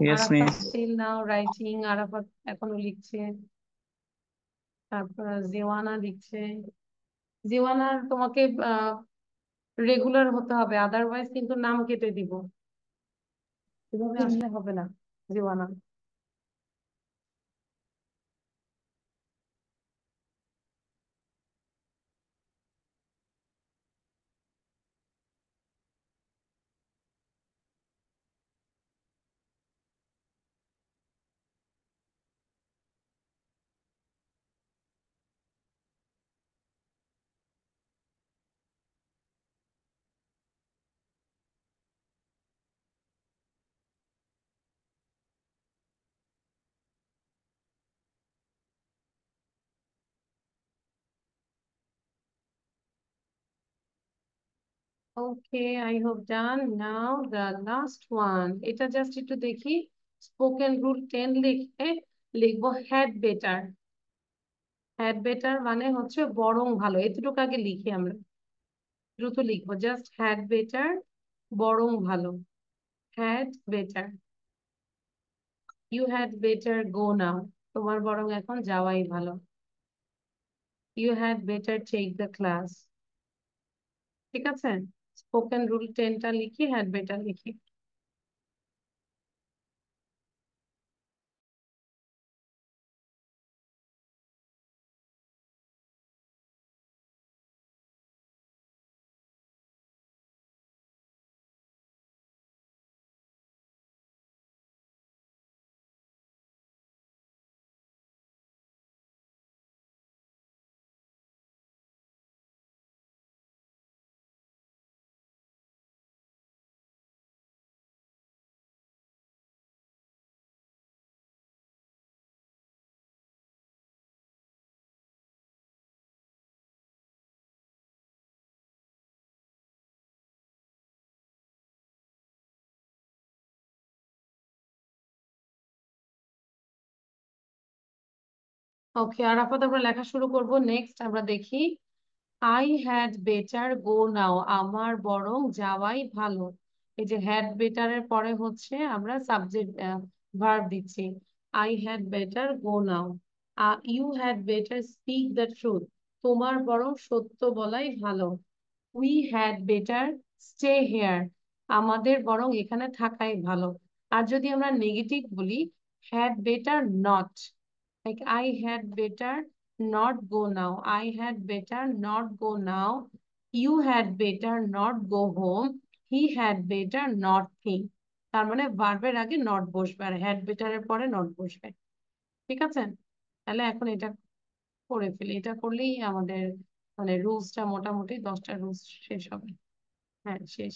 Yes, Arafat miss. still now writing. Arafat এখনো লিখছে। তারপর জিওয়ানা লিখছে। জিওয়ানার তোমাকে রেগুলার হতে হবে, আদারওয়াইজ কিন্তু নাম কেটে দিব। এভাবে আসলে হবে না জিওয়ানা। Okay, I hope done. Now the last one. এটা জাস্ট একটু দেখি। স্পোকেন রুল 10 লিখে লিখবো হ্যাড বেটার। হ্যাড বেটার মানে হচ্ছে বরং ভালো, এতটুকু আগে লিখি আমরা। দ্রুত লিখবো, জাস্ট হ্যাড বেটার, বরং ভালো। Had better. You had better go now. তোমার বরং এখন যাওয়াই ভালো। You had better take the class. ঠিক আছে, স্পোকেন রুল 10টা লিখি, হ্যাড বেটার লিখি। ওকে, আর আপাতত আমরা লেখা শুরু করব। নেক্সট আমরা দেখি আই হ্যাড বেটার গো নাও। আমার বরং যাওয়াই ভালো। এই যে হ্যাড বেটারের পরে হচ্ছে আমরা সাবজেক্ট ভার্ব দিচ্ছি। I had better go now. You had better speak the truth. তোমার বরং সত্য বলাই ভালো। We had better stay here. আমাদের বরং এখানে থাকাই ভালো। আর যদি আমরা নেগেটিভ বলি, had better not. Like I had better not go now. I had better not go now. You had better not go home. He had better not think. তার মানে ভার্বের আগে নট বসবে আর হ্যাড বেটারের পরে নট বসবে। ঠিক আছে, তাহলে এখন এটা করে ফেলি। এটা করলেই আমাদের মানে রুলসটা মোটামুটি 10টা রুলস শেষ হবে। হ্যাঁ, শেষ।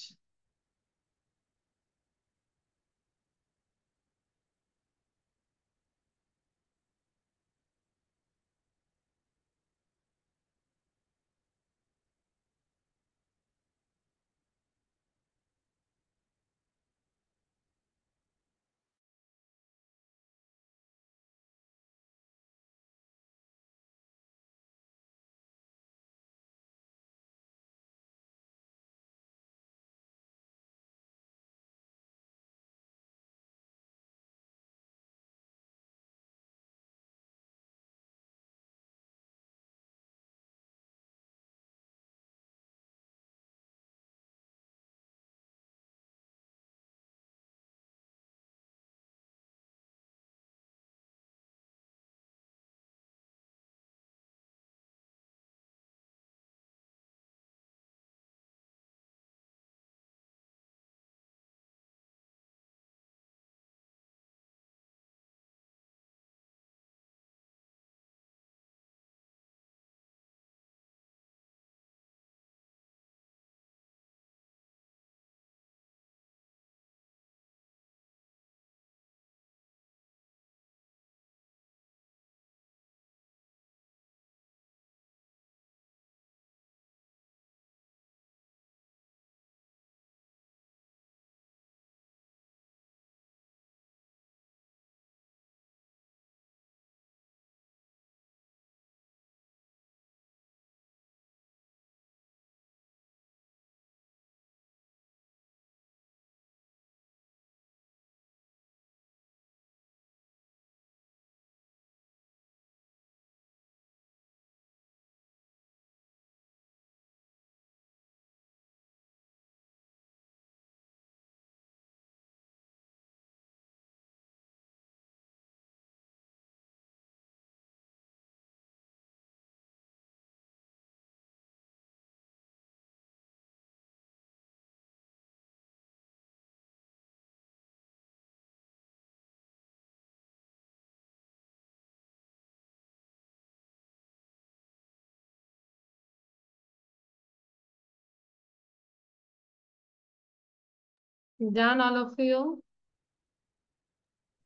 Done, all of you?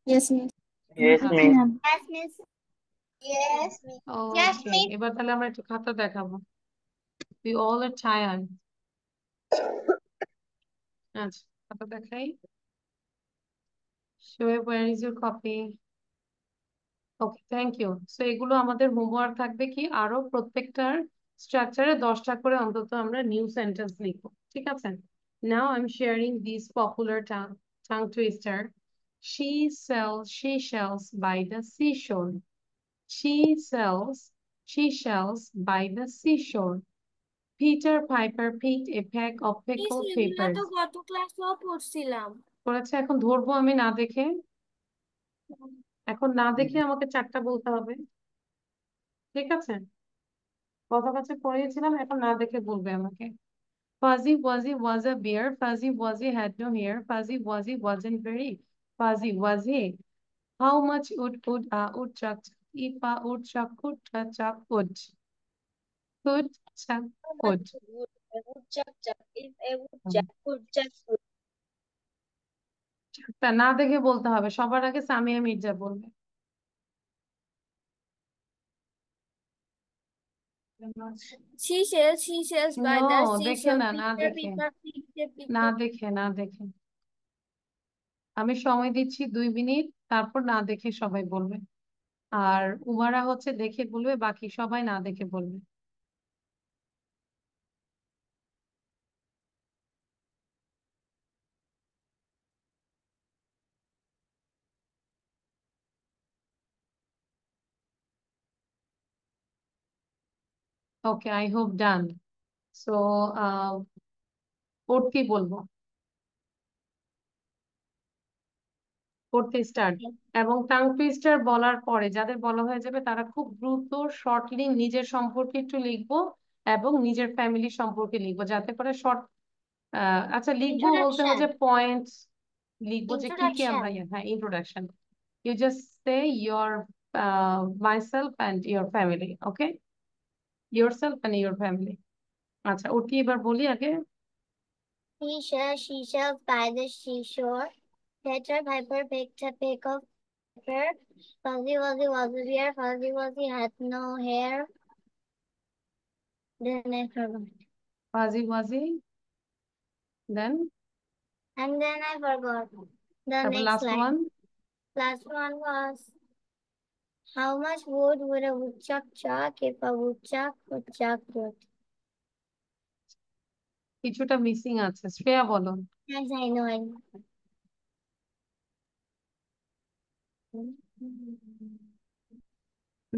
Yes, miss. Yes, আচ্ছা, miss. Yes, miss. Yes, me. Yes, ওকে miss. এবার তাহলে আমরা একটু খাতা দেখাবো। We all are tired. আচ্ছা খাতা দেখাই। Shoaib, where is your copy? Okay thank you. So এগুলো আমাদের হোমওয়ার্ক থাকবে কি আরো প্রত্যেকটার স্ট্রাকচারে 10টা করে অন্তত আমরা নিউ সেন্টেন্স লিখবো, ঠিক আছে? Now I'm sharing these popular tongue twister. She sells seashells by the seashore. She sells seashells by the seashore. Peter Piper picked a pack of miss pickled এগুলা তো peppers. গত ক্লাসেও পড়ছিলাম। করেছে, এখন ধরবো আমি না দেখে? এখন না দেখে আমাকে 4টা বলতে হবে, ঠিক আছে? কত কাছে পড়িয়েছিলাম, এখন না দেখে বলবে আমাকে। Fuzzy Wuzzy was a bear. Fuzzy Wuzzy had no hair. Fuzzy Wuzzy wasn't very fuzzy, was he? How much woodchuck if a woodchuck could chuck wood? Could chuck How wood. much would a woodchuck chuck if a woodchuck could chuck wood? তা না দেখে বলতে হবে, সবার আগে সামিয়া মির্জা বলবে। She sells by no the দেখে seashore. না, না Peter দেখে, Piper picked a না pickle. দেখে, না দেখে। আমি সময় দিচ্ছি 2 মিনিট, তারপর না দেখে সবাই বলবে। আর উমারা হচ্ছে দেখে বলবে, বাকি সবাই না দেখে বলবে। Okay I hope done. So পড়তে বলবো, পড়তে স্টার্ট। এবং টাং টুইস্টার বলার পরে যাদের বলা হয়ে যাবে তারা খুব দ্রুত শর্টলি নিজের সম্পর্কে একটু লিখবো এবং নিজের ফ্যামিলি সম্পর্কে লিখবো, যাতে করে শর্ট আচ্ছা লিখবো বলতে হচ্ছে পয়েন্টস লিখবো যে কি কি আমরা, হ্যাঁ introduction. You just say your myself and your family, okay? Yourself and your family. আচ্ছা ওটি এবার বলি আগে। He sells seashells by the seashore. Peter Piper picked a peck of pepper. Fuzzy Wuzzy was a bear. Fuzzy Wuzzy had no hair. Then I forgot. Fuzzy Wuzzy, then And then I forgot. The তারপর next last line. One. Last one was, how much wood would a woodchuck chuck if a woodchuck could chuck wood? কিছুটা missing আছে, শ্রেয়া বলো। Yes, I know.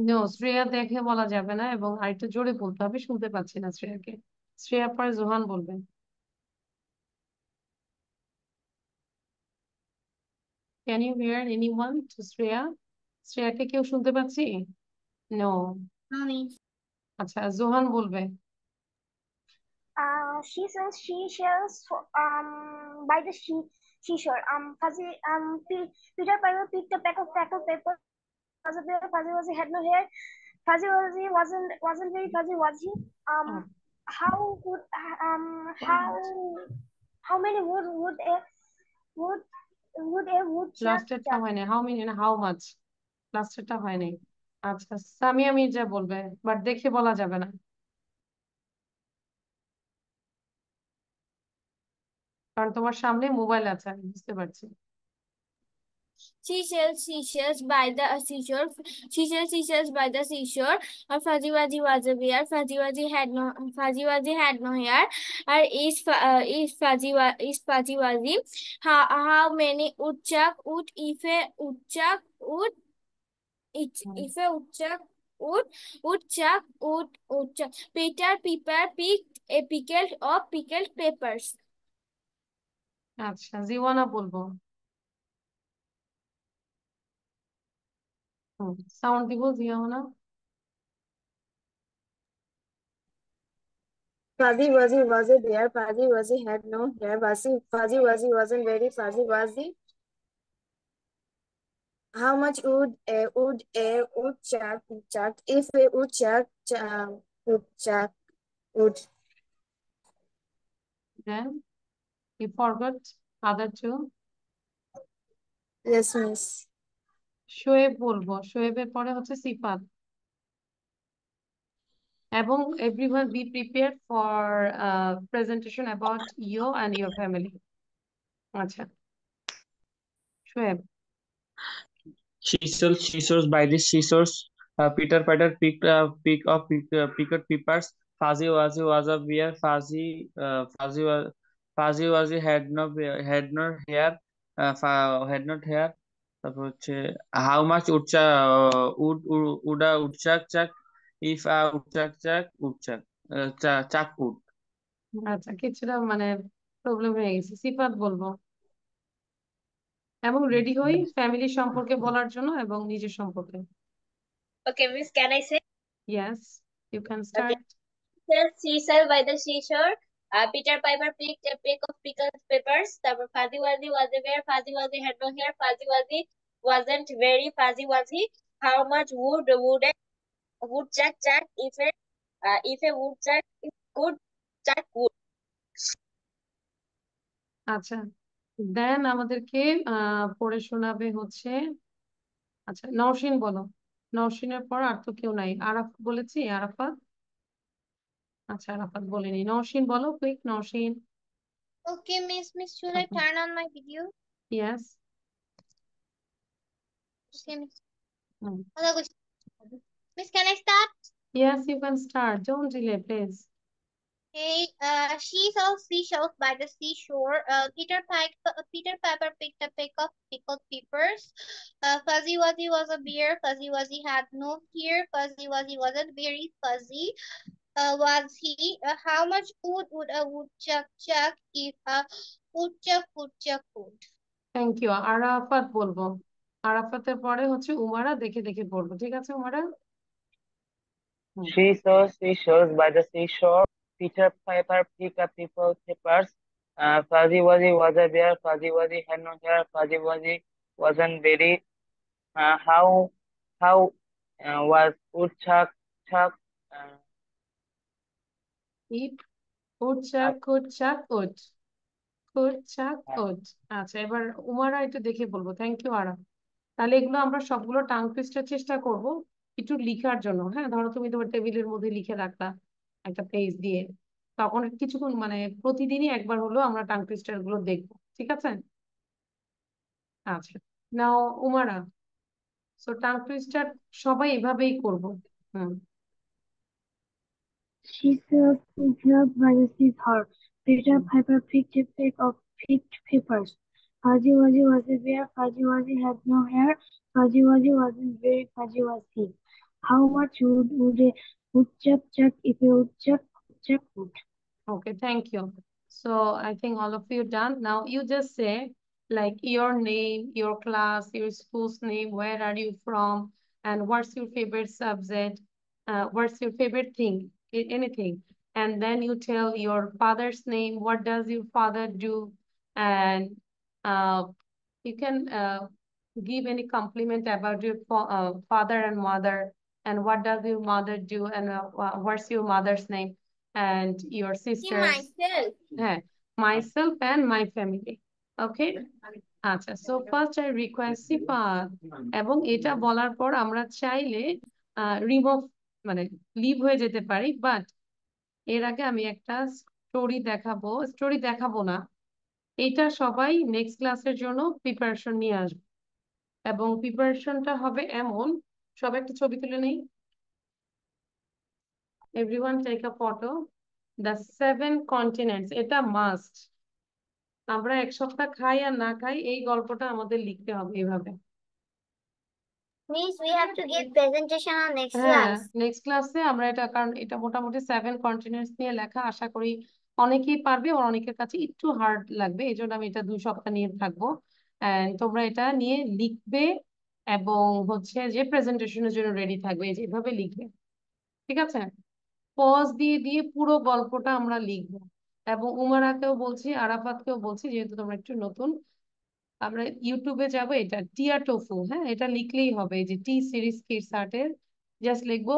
No Shreya দেখে বলা যাবে না, এবং আরেকটু জোরে বলতে হবে, শুনতে পাচ্ছি না শ্রেয়াকে। শ্রেয়া পরে জোহান বলবেন। Can you hear anyone to Shreya? শ্রেয়াকে কেউ শুনতে পাচ্ছি? নো। Mommy. আচ্ছা জোহান বলবে। She sells seashells by the seashore. Peter Piper picked a pack of paper. Fuzzy Wuzzy had no hair. Fuzzy Wuzzy wasn't very fuzzy, was he? How would how many would a woodchuck লাস্টেরটা হয়নি, how many না how much, লাস্টেরটা হয়নি। আচ্ছা সামিয়া মির্জা বলবে, but দেখে বলা যাবে না, কারণ তোমার সামনে মোবাইল আছে, আমি বুঝতে পারছি। She sells by the seashore. She sells by the seashore. Fuzzy Wuzzy was a bear. Fuzzy Wuzzy had no hair. Is Fuzzy Wuzzy? How many woodchuck would if a woodchuck would if a woodchuck. Peter Piper picked a pickled peppers. আচ্ছা জিওয়ানা বলবো। Sound দিব জিওয়ানা। Fuzzy Wuzzy was a bear. Fuzzy Wuzzy had no hair. Fuzzy Wuzzy wasn't very fuzzy, was he? How much would a woodchuck chuck if a woodchuck would? Then you forgot other two? Yes, miss. Shoaib বলবো, শোয়েবের পরে হচ্ছে সিফাত। এবং everyone be prepared for presentation about you and your family. আচ্ছা, Shoaib. Seashores by the seashores. Peter picked picked peppers. Fuzzy was a bear. Fuzzy had no hair. Had not hair. তারপর হচ্ছে how much would chuck if a chuck would. আচ্ছা, কিছুটা মানে problem হয়ে গেছে। সিফাত বলবো। এবং রেডি হই ফ্যামিলি সম্পর্কে বলার জন্য এবং নিজের সম্পর্কে। Okay, Miss, can I say? Yes, you can Okay. start. Seashell by the seashore. Peter Piper picked a peck of pickled peppers. তারপর Fuzzy Wuzzy was a bear. Fuzzy Wuzzy had no hair. Fuzzy Wuzzy wasn't very fuzzy, was he? How much would woodchuck chuck if a woodchuck could chuck wood? আচ্ছা, দেন আমাদেরকে পড়ে শোনাবে হচ্ছে, আচ্ছা নওশিন বলো। নওশিনের পর আর তো কেউ নাই। আরাফ বলেছি, আরাফাত। আচ্ছা, আরাফাত বলেনি। নওশিন বলো, quick Nowshin. Okay, Miss, should I turn on my video? Yes. Okay, Miss. Hmm. Miss, can I start? Yes, you can start. Don't delay, please. Okay, she saw seashells by the seashore. Peter Piper picked a peck of pickled peppers. Fuzzy Wuzzy was a bear. Fuzzy Wuzzy had no hair. Fuzzy Wuzzy wasn't very fuzzy. Was he? How much would a woodchuck chuck if a woodchuck would? Thank you. Arafat বলবো। আরাফাতের পরে হচ্ছে উমারা, দেখে দেখে পড়বো। ঠিক আছে উমারা? She saw seashores by the seashore. Peter Piper picked up pickled peppers. Fuzzy Wuzzy was a bear. Fuzzy Wuzzy had no hair. Fuzzy Wuzzy wasn't very. How was woodchuck chuck? If woodchuck could chuck wood. Could chuck wood. আচ্ছা, এবার উমারা একটু দেখে বলবো। Thank you আরা। তাহলে এগুলো আমরা সবগুলো tongue twister চেষ্টা করব একটু লিখার জন্য। হ্যাঁ, ধরো তুমি তোমার টেবিলের মধ্যে লিখে রাখলা একটা পেজ দিয়ে, তখন কিছুক্ষণ মানে প্রতিদিনই একবার হলেও আমরা টাং টুইস্টার গুলো দেখবো। ঠিক আছে? আচ্ছা, নাও উমারা। সো টাং টুইস্টার সবাই এভাবেই করবো। She saw seashell by the seashore. Peter Piper picked a peck of picked peppers. Fuzzy Wuzzy was a bear. Fuzzy Wuzzy had no hair. Fuzzy Wuzzy wasn't very fuzzy, was he? How much would a woodchuck chuck if a woodchuck would? Okay, thank you. So I think all of you done. Now you just say like your name, your class, your school's name, where are you from, and what's your favorite subject, what's your favorite thing, anything. And then you tell your father's name, what does your father do, and you can give any compliment about your father and mother, and what does your mother do, and what's your mother's name, and your sisters. Myself. হ্যাঁ, myself and my family. Okay? আচ্ছা, so first I request সিফাত, এবং এটা বলার পর আমরা চাইলে remove মানে leave হয়ে যেতে পারি, বাট এর আগে আমি একটা স্টোরি দেখাবো না, এটা সবাই নেক্সট ক্লাসের জন্য প্রিপারেশন নিয়ে আসবে। এবং প্রিপারেশনটা হবে এমন, সবাই একটা ছবি তুলে নেই। Everyone take a photo. The 7 continents, এটা মাস্ট। আমরা এক সপ্তাহ খাই আর না খাই, এই গল্পটা আমাদের লিখতে হবে এভাবে। Means we have to give presentation on next হ্যাঁ, class. নেক্সট ক্লাসে আমরা এটা, কারণ এটা মোটামুটি 7 কন্টিনেন্টস নিয়ে লেখা, আশা করি অনেকেই পারবে, আর অনেকের কাছে একটু হার্ড লাগবে, এই জন্য আমি এটা 2 সপ্তাহ নিয়ে থাকবো। তোমরা এটা নিয়ে লিখবে এবং হচ্ছে যে প্রেজেন্টেশনের জন্য রেডি থাকবে, যেভাবে লিখবে। ঠিক আছে? পজ দিয়ে দিয়ে পুরো গল্পটা আমরা লিখবো। এবং উমারাকেও বলছি, আরাফাতকেও বলছি, যেহেতু তোমরা একটু নতুন, আমরা ইউটিউবে যাব, এটা টিয়া টোফু, হ্যাঁ এটা লিখলেই হবে, যে টি সিরিজ কিডস আর্টের জাস্ট লিখবো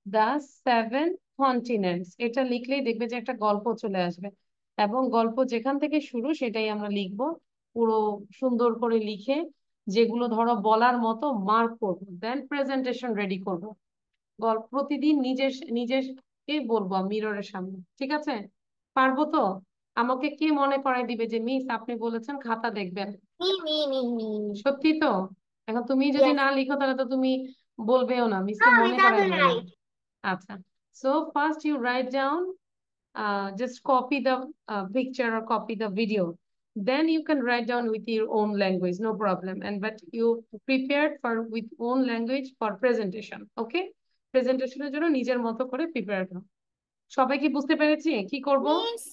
দ্য 7 কন্টিনেন্টস, এটা লিখলেই দেখবে যে একটা গল্প চলে আসবে, এবং গল্প যেখান থেকে শুরু সেটাই আমরা লিখবো। পুরো সুন্দর করে লিখে যেগুলো ধরো বলার মতো মার্ক করবো, দেন প্রেজেন্টেশন রেডি করবো। গল্প প্রতিদিন নিজেকে বলবো মিররের সামনে, ঠিক আছে? পারবো তো? আমাকে কে মনে করাই দিবে যে মিস আপনি বলেছেন খাতা দেখবেন? Me. সত্যি তো? এখন তুমি যদি Yes. না লিখো তাহলে তো তুমি বলবেও না, মিসকে No, মনে Miss, I করাই will দিবে না। write. আচ্ছা, so first you write down, just copy the picture or copy the video, then you can write down with your own language, no problem, and but you prepared for with own language for presentation, okay? প্রেজেন্টেশনের জন্য নিজের মতো করে prepare করো। সবাই কি বুঝতে পেরেছি কি করব? Miss.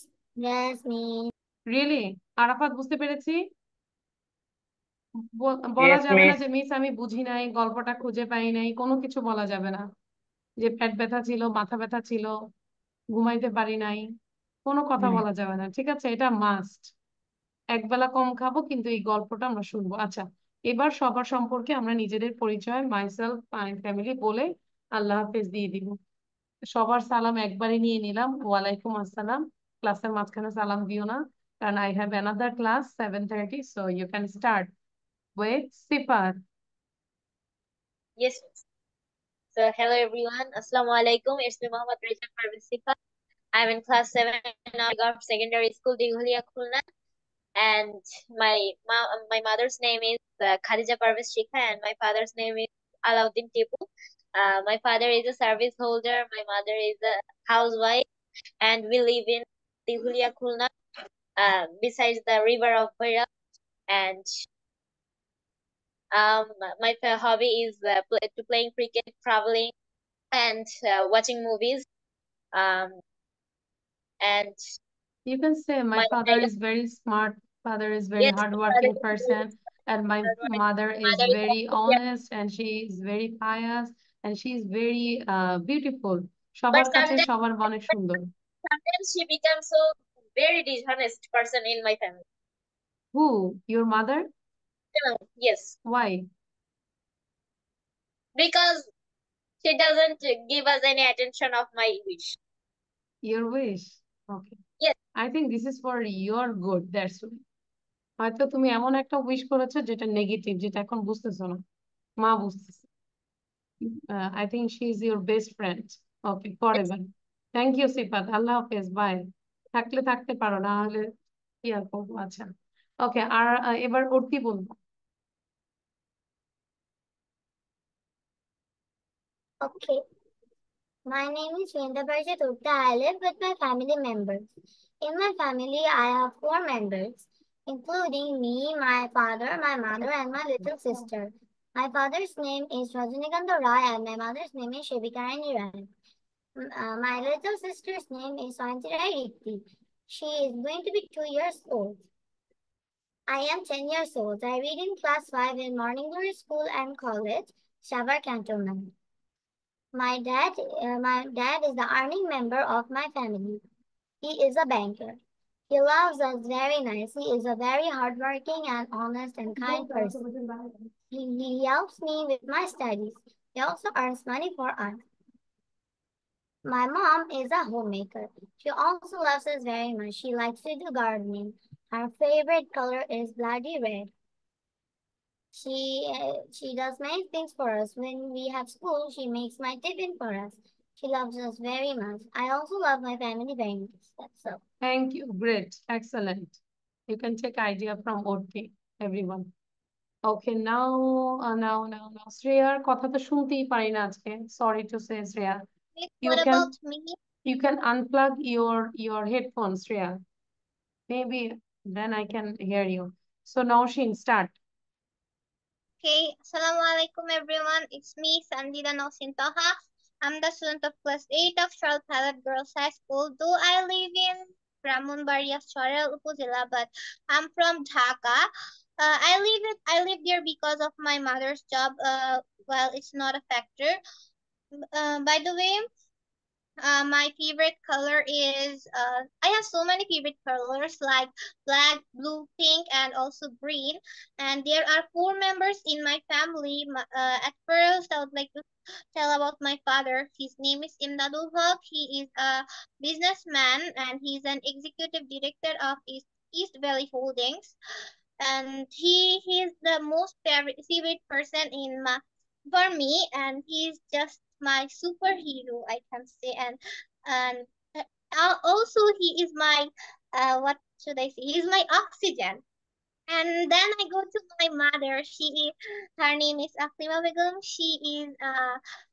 Yes, Miss. Really? Arafat বুঝতে পেরেছি? বলা Yes, যাবে না miss. যে মিস আমি বুঝি নাই, গল্পটা খুঁজে পাই নাই, কোনো কিছু বলা যাবে না। যে পেট ব্যথা ছিল, মাথা ব্যথা ছিল, ঘুমাইতে পারি নাই, কোনো কথা বলা যাবে না, ঠিক আছে? এটা মাস্ট। একবেলা কম খাবো কিন্তু এই গল্পটা আমরা শুনবো। আচ্ছা, এবার সবার সম্পর্কে আমরা নিজেদের পরিচয়, মাইসেলফ, মাই ফ্যামিলি বলে আল্লাহ হাফেজ দিয়ে দিব। সবার সালাম একবারে নিয়ে নিলাম, ওয়ালাইকুম আসসালাম। ক্লাসের মাঝখানে সালাম দিও না, কারণ I have another class 7:30, so you can start with Sifat. Yes. So hello everyone. Assalamualaikum. It's me Mohammad Reza Parveen Sifa. I'm in class 7 now. I got secondary school Dighulia Khulna, and my mother's name is Khadija Parvez Shikha, and my father's name is Alauddin Tipu. My father is a service holder. My mother is a housewife, and we live in Dighulia Khulna, besides the river of Bhaira. And um, my hobby is playing cricket, traveling, and watching movies. Um, and You can say my my father is very smart, father is very yes, my father hardworking is very person, and my hardworking. mother is Mother is very also here, honest, and she is very pious, and she is very beautiful. but সবার কাছে সবার অনেক সুন্দর। sometimes she becomes so very dishonest person in my family. Who? Your mother? Yes, Why? because she doesn't give us any attention of my wish. Your wish. Okay. Yes, I think this is for your good. That's why. হয়তো তুমি এমন একটা wish করেছো যেটা negative, যেটা এখন বুঝতেছো না, মা বুঝতেছে। I think she is your best friend. Okay, yes. forever. Thank you, সিফাত। আল্লাহ হাফেজ, বাই। থাকলে থাকতে পারো, না হলে কি আর করবো। আচ্ছা, ওকে, আর এবার উর্তি বলবো। Okay. My name is Srinda Parjit Gupta. I live with my family members. In my family, I have 4 members, including me, my father, my mother, and my little sister. My father's name is Rajinikanth Rai, and my mother's name is Shibikarani Rai. My little sister's name is Santirai Rikti. She is going to be 2 years old. I am 10 years old. I read in class 5 in Morning Glory School and College, Shavar Cantonment. My dad is the earning member of my family. He is a banker. He loves us very nice. He is a very hardworking and honest and kind person. He helps me with my studies. He also earns money for us. My mom is a homemaker. She also loves us very much. She likes to do gardening. Her favorite color is bloody red. She does many things for us. When we have school, she makes my tiffin for us. She loves us very much. I also love my family very much. That's all. Thank you. Great. Excellent. You can take idea from Urti, everyone. Okay, now. শ্রেয়ার কথা তো শুনতেই পারি না আজকে। Sorry to say, Shreya. Miss, You what can about me? you can unplug your headphones, Shreya. Maybe then I can hear you. So Naushin, start. Okay, Assalamualaikum everyone. It's me, Sandida Nosintoha. I'm the student of class 8 of Charles Pilot Girls High School. Though I live in Brahmanbaria, Chorel Upazila, but I'm from Dhaka. I live there because of my mother's job. Well, it's not a factor. By the way, my favorite color is I have so many favorite colors like black, blue, pink, and also green. And there are 4 members in my family. At first, I would like to tell about my father. His name is Imdadul Haq. He is a businessman and he's an executive director of East Valley Holdings. and he's the most favorite person in my for me, and he's just my superhero, I can say. And also he is my what should I say? He's my oxygen. And then I go to my mother. Her name is Aklima Begum. She is a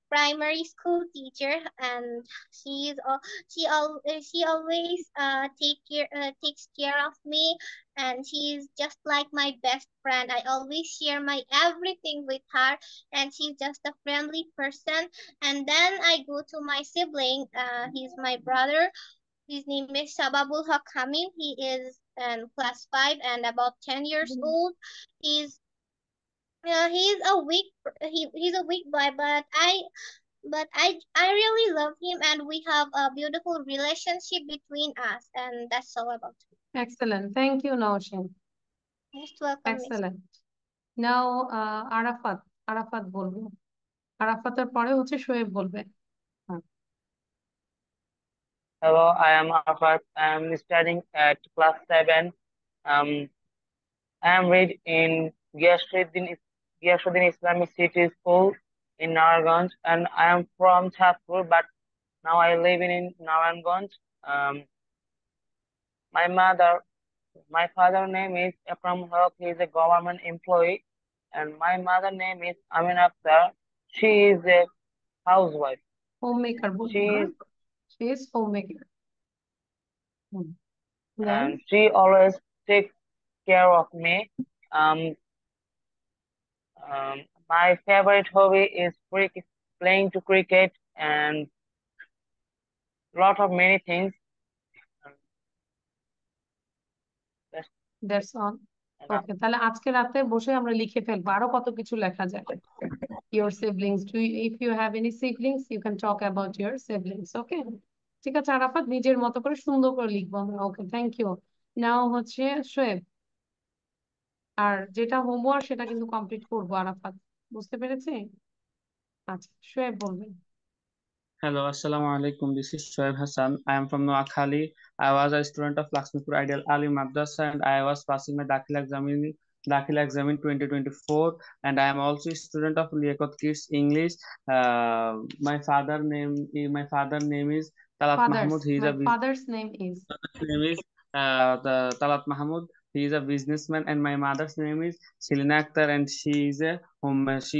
primary school teacher, and she always takes care of me, and she's just like my best friend. I always share my everything with her, and she's just a friendly person. And then I go to my sibling. He's my brother. His name is Sababul Hakami. He is in class 5 and about 10 years old. He's he's a he's a weak boy, but I really love him, and we have a beautiful relationship between us, and that's all about it. Excellent. Thank you, Naushin. Most welcome, Miss. Excellent. Now, Arafat বলবে। আরাফাতের পরে হচ্ছে শোয়েব বলবে। Hello, I am Arafat. I am studying at class 7. I am read in Giyasuddin Islamic City School in Narayanganj, and I am from Chhatpur, but now I live in Narayanganj. My father name is Akram Haq. He is a government employee, and my mother name is Amin Akhtar. She is a housewife. Homemaker বলবো, She হ্যাঁ? is She is homemaker. Then and she always takes care of me. My favorite hobby is playing to cricket and lot of many things. that's all. enough. Okay, তাহলে আজকে রাতে বসে আমরা লিখে ফেলবো আরো কত কিছু লেখা যায়। Your siblings, if you have any siblings, you can talk about your siblings. Okay, ঠিক আছে আরাফাত, নিজের মতো করে সুন্দর করে লিখবো আমরা। ওকে, থ্যাংক ইউ। নাও হচ্ছে শোয়েব, আর যেটা হোমওয়ার্ক সেটা কিন্তু কমপ্লিট করবো আরাফাত, বুঝতে পেরেছি? আচ্ছা, শোয়েব বলবেন। Hello, Assalamu alaikum. This is Shoaib Hassan. I am from Noakhali. I was a student of Lakshmipur Ideal Ali Madrasa, and I was passing my Dakhila exam in 2024. And I am also a student of Liaquat Kids English. My father name is Talat Mahmoud. My father's name is Talat Mahmoud. He is a businessman, and my mother's name is Selina Akhtar, and she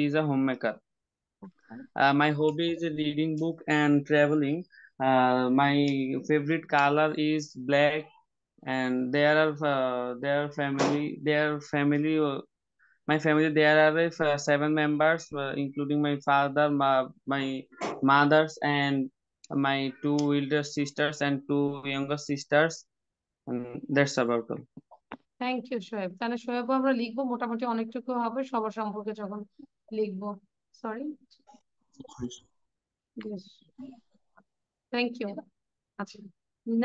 is a homemaker. My hobby is reading book and traveling. My favorite color is black, and there are my family. There are 7 members, including my father, my mothers, and my 2 elder sisters and 2 younger sisters. And that's about all. Thank you Shoaib. তাহলে শোয়েবও আমরা লিখবো, মোটামুটি অনেকটুকু হবে সবার সম্পর্কে যখন লিখবো। Sorry, yes, thank you. আচ্ছা,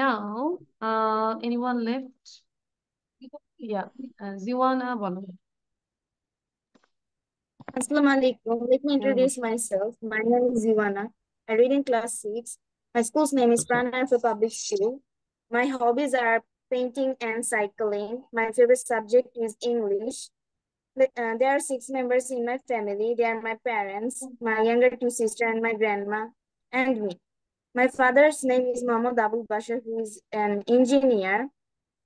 now anyone left? Yeah, Ziwana বলো। Assalamu alaikum. Let me introduce myself. My name is Ziwana. I read in class 6. My school's name is Prana Alpha Public School. My hobbies are painting and cycling. My favorite subject is English. There are 6 members in my family. They are my parents, my younger 2 sisters, and my grandma, and me. My father's name is Mohammad Abul Bashar, who is an engineer.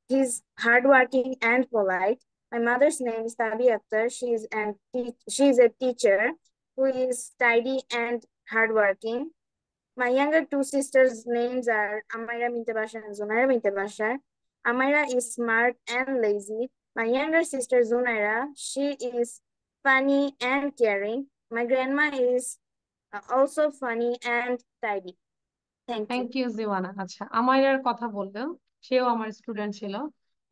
He's hardworking and polite. My mother's name is Tabi Akhtar. She is a teacher who is tidy and hardworking. My younger 2 sisters' names are Amaira Mintabashar and Zunaira Mintabashar. Amaira is smart and lazy. My younger sister Zunaira, she is funny and caring. My grandma is also funny and tidy. Thank you Jiwana. আচ্ছা, আমাইরার কথা বললো, সেও আমার student ছিল।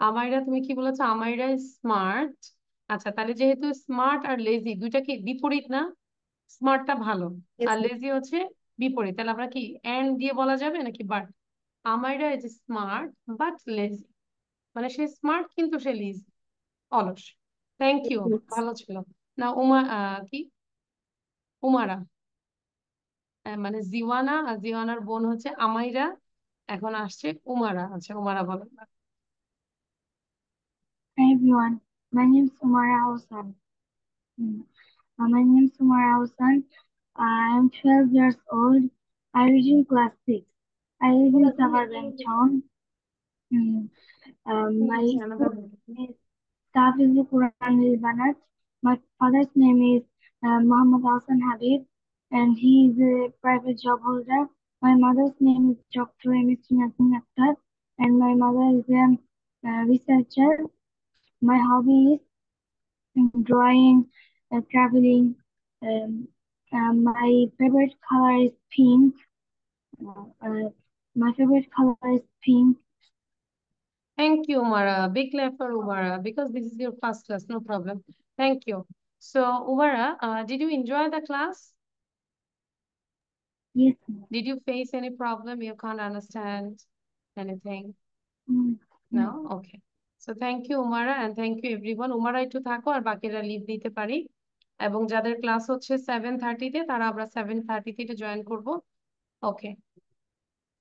আমাইরা, তুমি কি বলেছো? আমাইরা স্মার্ট। আচ্ছা, তাহলে যেহেতু স্মার্ট আর লেজি দুইটা কি বিপরীত না? স্মার্টটা ভালো আর লেজি হচ্ছে বিপরীত, তাহলে আমরা কি এন্ড দিয়ে বলা যাবে নাকি but? Amaira is smart but lazy, মানে সে স্মার্ট কিন্তু সে লেজি, অলস। থ্যাংক ইউ, ভালো ছিল না। উমারা, মানে জিওয়ানা আর জিওয়ানার বোন হচ্ছে আমাইরা, এখন আসছে উমারা। আচ্ছা, উমারা বলো। Hi everyone, My name is Umara Hossan. My name is Umara Hossan. I am 12 years old. I read in class 6. I live in suburban town. My school is Tafiz Quran Banat. My father's name is Muhammad Hassan Habib, and he is a private job holder. My mother's name is Dr. M.S. Nasin Akhtar, and my mother is a researcher. My hobby is drawing, traveling. Um, my favorite color is pink. My favorite color is pink. Thank you, Umara. Big clap for Umara because this is your first class. No problem. Thank you. So, Umara, did you enjoy the class? Yes. Did you face any problem? You can't understand anything? No? Okay. So thank you, Umara, and thank you everyone. Umara একটু থাকো আর বাকিরা leave দিতে পারি। এবং যাদের class হচ্ছে 7:30 তে তারা আমরা 7:30 থেকে জয়েন করব। ওকে।